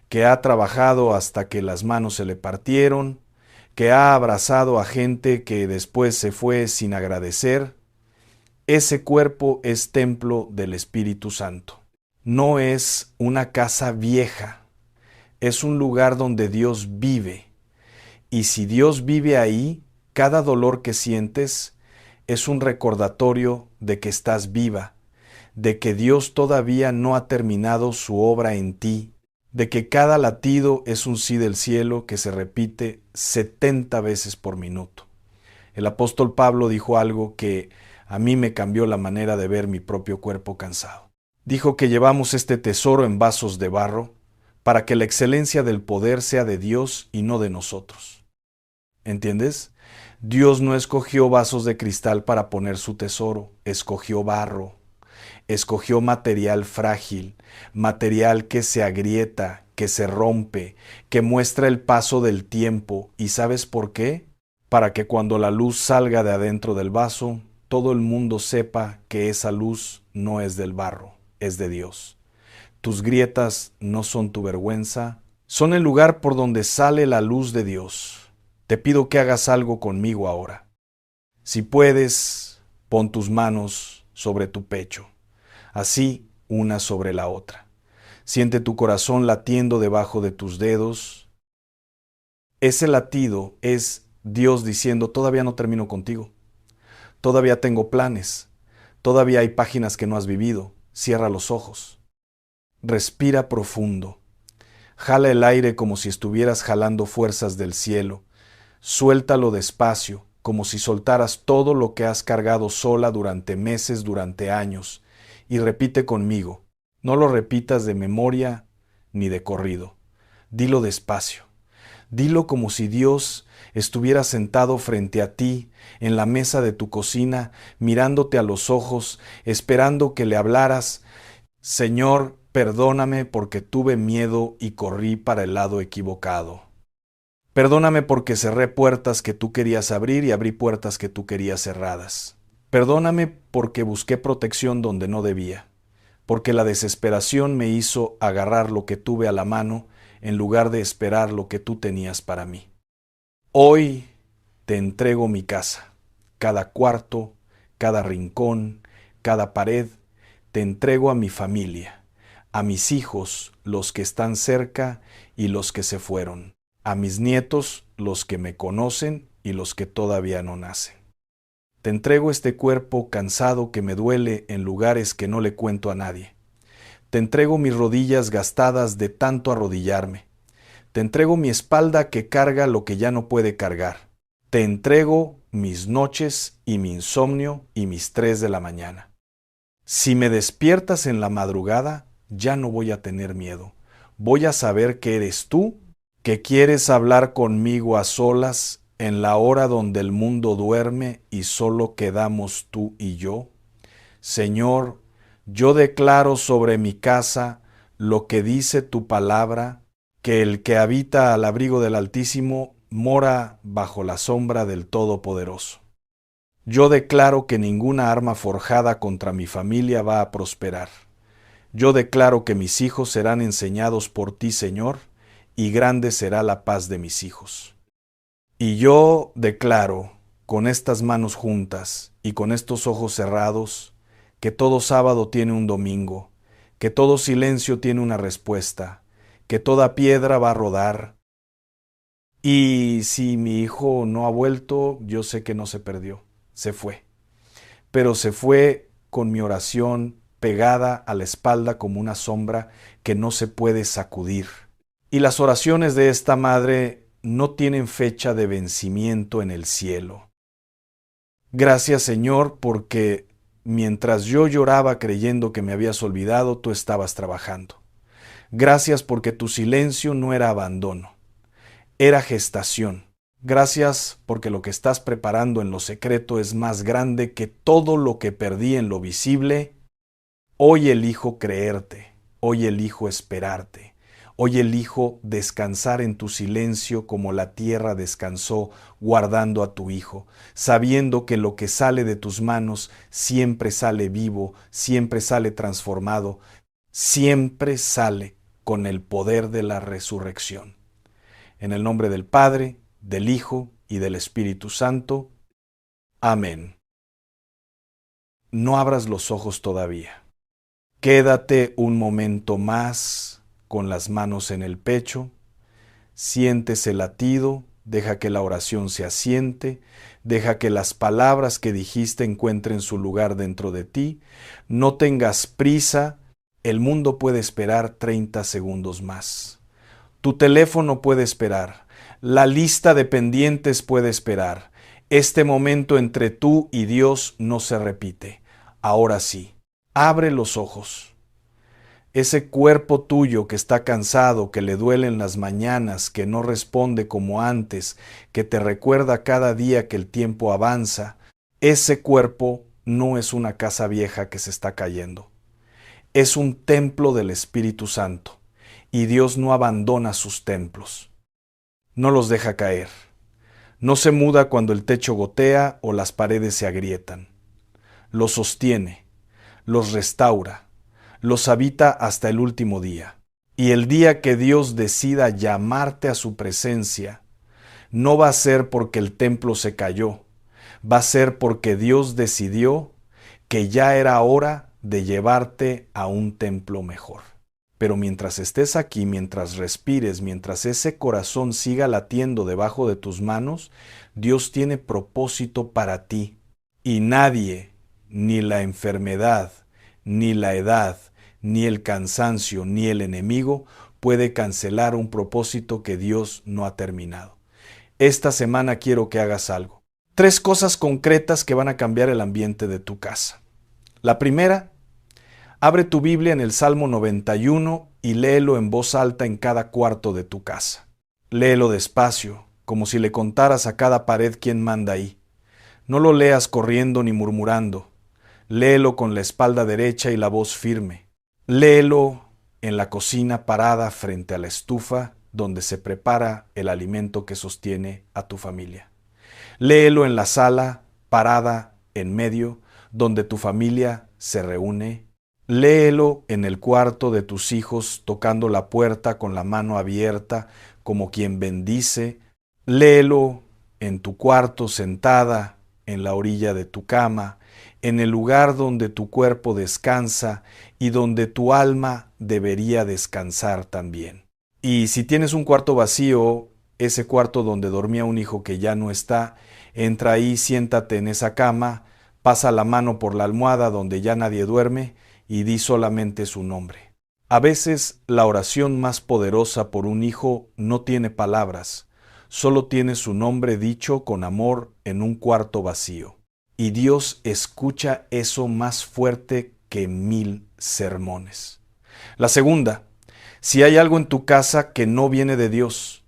que ha trabajado hasta que las manos se le partieron, que ha abrazado a gente que después se fue sin agradecer. Ese cuerpo es templo del Espíritu Santo. No es una casa vieja, es un lugar donde Dios vive. Y si Dios vive ahí, cada dolor que sientes es un recordatorio de que estás viva, de que Dios todavía no ha terminado su obra en ti, de que cada latido es un sí del cielo que se repite 70 veces por minuto. El apóstol Pablo dijo algo que a mí me cambió la manera de ver mi propio cuerpo cansado. Dijo que llevamos este tesoro en vasos de barro para que la excelencia del poder sea de Dios y no de nosotros. ¿Entiendes? Dios no escogió vasos de cristal para poner su tesoro, escogió barro. Escogió material frágil, material que se agrieta, que se rompe, que muestra el paso del tiempo. ¿Y sabes por qué? Para que cuando la luz salga de adentro del vaso, todo el mundo sepa que esa luz no es del barro, es de Dios. Tus grietas no son tu vergüenza, son el lugar por donde sale la luz de Dios. Te pido que hagas algo conmigo ahora. Si puedes, pon tus manos sobre tu pecho. Así una sobre la otra. Siente tu corazón latiendo debajo de tus dedos. Ese latido es Dios diciendo, todavía no termino contigo. Todavía tengo planes. Todavía hay páginas que no has vivido. Cierra los ojos. Respira profundo. Jala el aire como si estuvieras jalando fuerzas del cielo. Suéltalo despacio como si soltaras todo lo que has cargado sola durante meses, durante años, y repite conmigo. No lo repitas de memoria ni de corrido. Dilo despacio. Dilo como si Dios estuviera sentado frente a ti en la mesa de tu cocina, mirándote a los ojos, esperando que le hablaras. Señor, perdóname porque tuve miedo y corrí para el lado equivocado. Perdóname porque cerré puertas que tú querías abrir y abrí puertas que tú querías cerradas. Perdóname porque busqué protección donde no debía, porque la desesperación me hizo agarrar lo que tuve a la mano en lugar de esperar lo que tú tenías para mí. Hoy te entrego mi casa, cada cuarto, cada rincón, cada pared, te entrego a mi familia, a mis hijos, los que están cerca y los que se fueron, a mis nietos, los que me conocen y los que todavía no nacen. Te entrego este cuerpo cansado que me duele en lugares que no le cuento a nadie. Te entrego mis rodillas gastadas de tanto arrodillarme. Te entrego mi espalda que carga lo que ya no puede cargar. Te entrego mis noches y mi insomnio y mis 3 de la mañana. Si me despiertas en la madrugada, ya no voy a tener miedo. Voy a saber que eres tú, que quieres hablar conmigo a solas en la hora donde el mundo duerme y solo quedamos tú y yo. Señor, yo declaro sobre mi casa lo que dice tu palabra, que el que habita al abrigo del Altísimo mora bajo la sombra del Todopoderoso. Yo declaro que ninguna arma forjada contra mi familia va a prosperar. Yo declaro que mis hijos serán enseñados por ti, Señor, y grande será la paz de mis hijos. Y yo declaro, con estas manos juntas y con estos ojos cerrados, que todo sábado tiene un domingo, que todo silencio tiene una respuesta, que toda piedra va a rodar. Y si mi hijo no ha vuelto, yo sé que no se perdió, se fue. Pero se fue con mi oración pegada a la espalda como una sombra que no se puede sacudir. Y las oraciones de esta madre no tienen fecha de vencimiento en el cielo. Gracias, Señor, porque mientras yo lloraba creyendo que me habías olvidado, tú estabas trabajando. Gracias porque tu silencio no era abandono, era gestación. Gracias porque lo que estás preparando en lo secreto es más grande que todo lo que perdí en lo visible. Hoy elijo creerte, hoy elijo esperarte, hoy elijo descansar en tu silencio como la tierra descansó guardando a tu Hijo, sabiendo que lo que sale de tus manos siempre sale vivo, siempre sale transformado, siempre sale con el poder de la resurrección. En el nombre del Padre, del Hijo y del Espíritu Santo. Amén. No abras los ojos todavía. Quédate un momento más con las manos en el pecho. Siente ese latido, deja que la oración se asiente, deja que las palabras que dijiste encuentren su lugar dentro de ti. No tengas prisa, el mundo puede esperar 30 segundos más. Tu teléfono puede esperar, la lista de pendientes puede esperar. Este momento entre tú y Dios no se repite. Ahora sí, abre los ojos. Ese cuerpo tuyo que está cansado, que le duelen las mañanas, que no responde como antes, que te recuerda cada día que el tiempo avanza, ese cuerpo no es una casa vieja que se está cayendo. Es un templo del Espíritu Santo. Y Dios no abandona sus templos. No los deja caer. No se muda cuando el techo gotea o las paredes se agrietan. Los sostiene, los restaura, los habita hasta el último día. Y el día que Dios decida llamarte a su presencia, no va a ser porque el templo se cayó, va a ser porque Dios decidió que ya era hora de llevarte a un templo mejor. Pero mientras estés aquí, mientras respires, mientras ese corazón siga latiendo debajo de tus manos, Dios tiene propósito para ti. Y nadie, ni la enfermedad, ni la edad, ni el cansancio, ni el enemigo, puede cancelar un propósito que Dios no ha terminado. Esta semana quiero que hagas algo. 3 cosas concretas que van a cambiar el ambiente de tu casa. La primera, abre tu Biblia en el Salmo 91 y léelo en voz alta en cada cuarto de tu casa. Léelo despacio, como si le contaras a cada pared quién manda ahí. No lo leas corriendo ni murmurando. Léelo con la espalda derecha y la voz firme. Léelo en la cocina parada frente a la estufa donde se prepara el alimento que sostiene a tu familia. Léelo en la sala parada en medio donde tu familia se reúne. Léelo en el cuarto de tus hijos tocando la puerta con la mano abierta como quien bendice. Léelo en tu cuarto sentada en la orilla de tu cama, en el lugar donde tu cuerpo descansa y donde tu alma debería descansar también. Y si tienes un cuarto vacío, ese cuarto donde dormía un hijo que ya no está, entra ahí, siéntate en esa cama, pasa la mano por la almohada donde ya nadie duerme y di solamente su nombre. A veces la oración más poderosa por un hijo no tiene palabras, solo tiene su nombre dicho con amor en un cuarto vacío. Y Dios escucha eso más fuerte que 1000 sermones. La segunda, si hay algo en tu casa que no viene de Dios,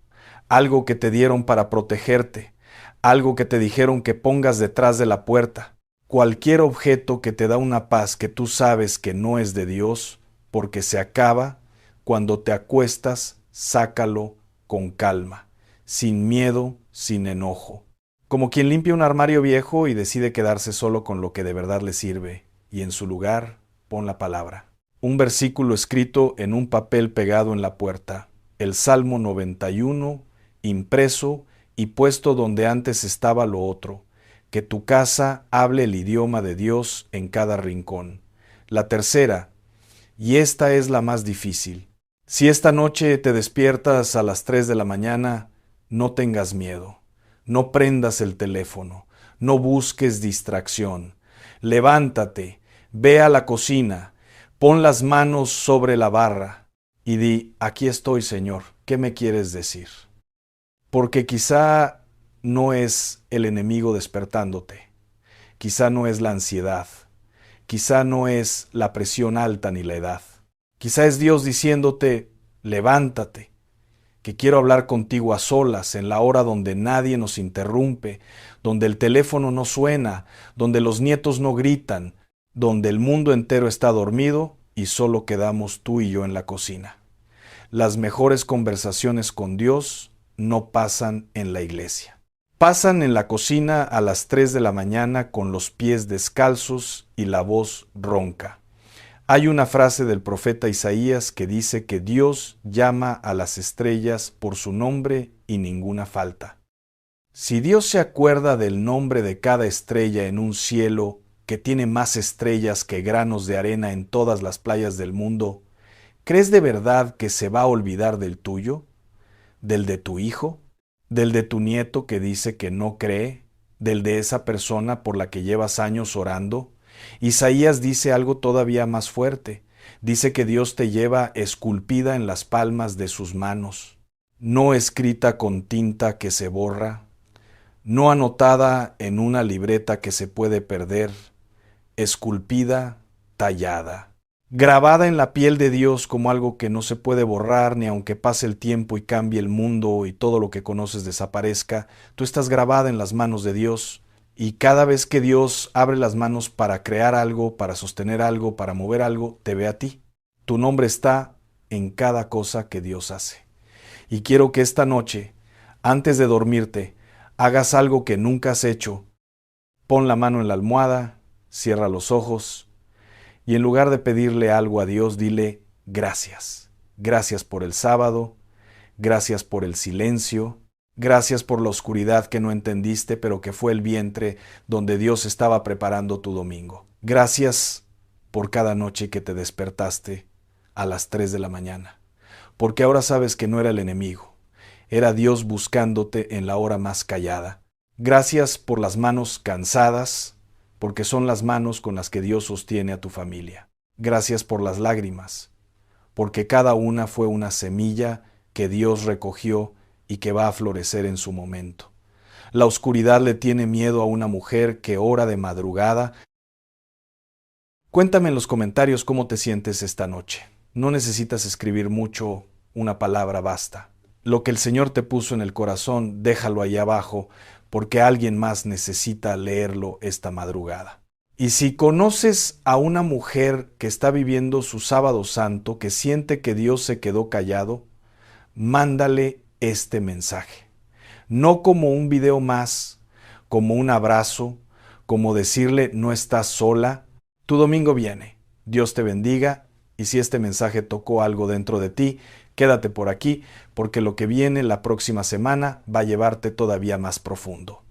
algo que te dieron para protegerte, algo que te dijeron que pongas detrás de la puerta, cualquier objeto que te da una paz que tú sabes que no es de Dios, porque se acaba, cuando te acuestas, sácalo con calma, sin miedo, sin enojo. Como quien limpia un armario viejo y decide quedarse solo con lo que de verdad le sirve, y en su lugar pon la palabra. Un versículo escrito en un papel pegado en la puerta, el Salmo 91, impreso y puesto donde antes estaba lo otro, que tu casa hable el idioma de Dios en cada rincón. La tercera, y esta es la más difícil, si esta noche te despiertas a las 3 de la mañana, no tengas miedo. No prendas el teléfono, no busques distracción. Levántate, ve a la cocina, pon las manos sobre la barra y di, aquí estoy, Señor, ¿qué me quieres decir? Porque quizá no es el enemigo despertándote, quizá no es la ansiedad, quizá no es la presión alta ni la edad. Quizá es Dios diciéndote, levántate, que quiero hablar contigo a solas, en la hora donde nadie nos interrumpe, donde el teléfono no suena, donde los nietos no gritan, donde el mundo entero está dormido y solo quedamos tú y yo en la cocina. Las mejores conversaciones con Dios no pasan en la iglesia. Pasan en la cocina a las 3 de la mañana con los pies descalzos y la voz ronca. Hay una frase del profeta Isaías que dice que Dios llama a las estrellas por su nombre y ninguna falta. Si Dios se acuerda del nombre de cada estrella en un cielo que tiene más estrellas que granos de arena en todas las playas del mundo, ¿crees de verdad que se va a olvidar del tuyo? ¿Del de tu hijo? ¿Del de tu nieto que dice que no cree? ¿Del de esa persona por la que llevas años orando? Isaías dice algo todavía más fuerte. Dice que Dios te lleva esculpida en las palmas de sus manos, no escrita con tinta que se borra, no anotada en una libreta que se puede perder, esculpida, tallada, grabada en la piel de Dios como algo que no se puede borrar ni aunque pase el tiempo y cambie el mundo y todo lo que conoces desaparezca. Tú estás grabada en las manos de Dios. Y cada vez que Dios abre las manos para crear algo, para sostener algo, para mover algo, te ve a ti. Tu nombre está en cada cosa que Dios hace. Y quiero que esta noche, antes de dormirte, hagas algo que nunca has hecho. Pon la mano en la almohada, cierra los ojos y en lugar de pedirle algo a Dios, dile gracias. Gracias por el sábado, gracias por el silencio, gracias por la oscuridad que no entendiste, pero que fue el vientre donde Dios estaba preparando tu domingo. Gracias por cada noche que te despertaste a las 3 de la mañana, porque ahora sabes que no era el enemigo, era Dios buscándote en la hora más callada. Gracias por las manos cansadas, porque son las manos con las que Dios sostiene a tu familia. Gracias por las lágrimas, porque cada una fue una semilla que Dios recogió y que va a florecer en su momento. La oscuridad le tiene miedo a una mujer que ora de madrugada. Cuéntame en los comentarios cómo te sientes esta noche. No necesitas escribir mucho, una palabra basta. Lo que el Señor te puso en el corazón, déjalo ahí abajo, porque alguien más necesita leerlo esta madrugada. Y si conoces a una mujer que está viviendo su sábado santo, que siente que Dios se quedó callado, mándale este mensaje. No como un video más, como un abrazo, como decirle no estás sola. Tu domingo viene. Dios te bendiga, y si este mensaje tocó algo dentro de ti, quédate por aquí, porque lo que viene la próxima semana va a llevarte todavía más profundo.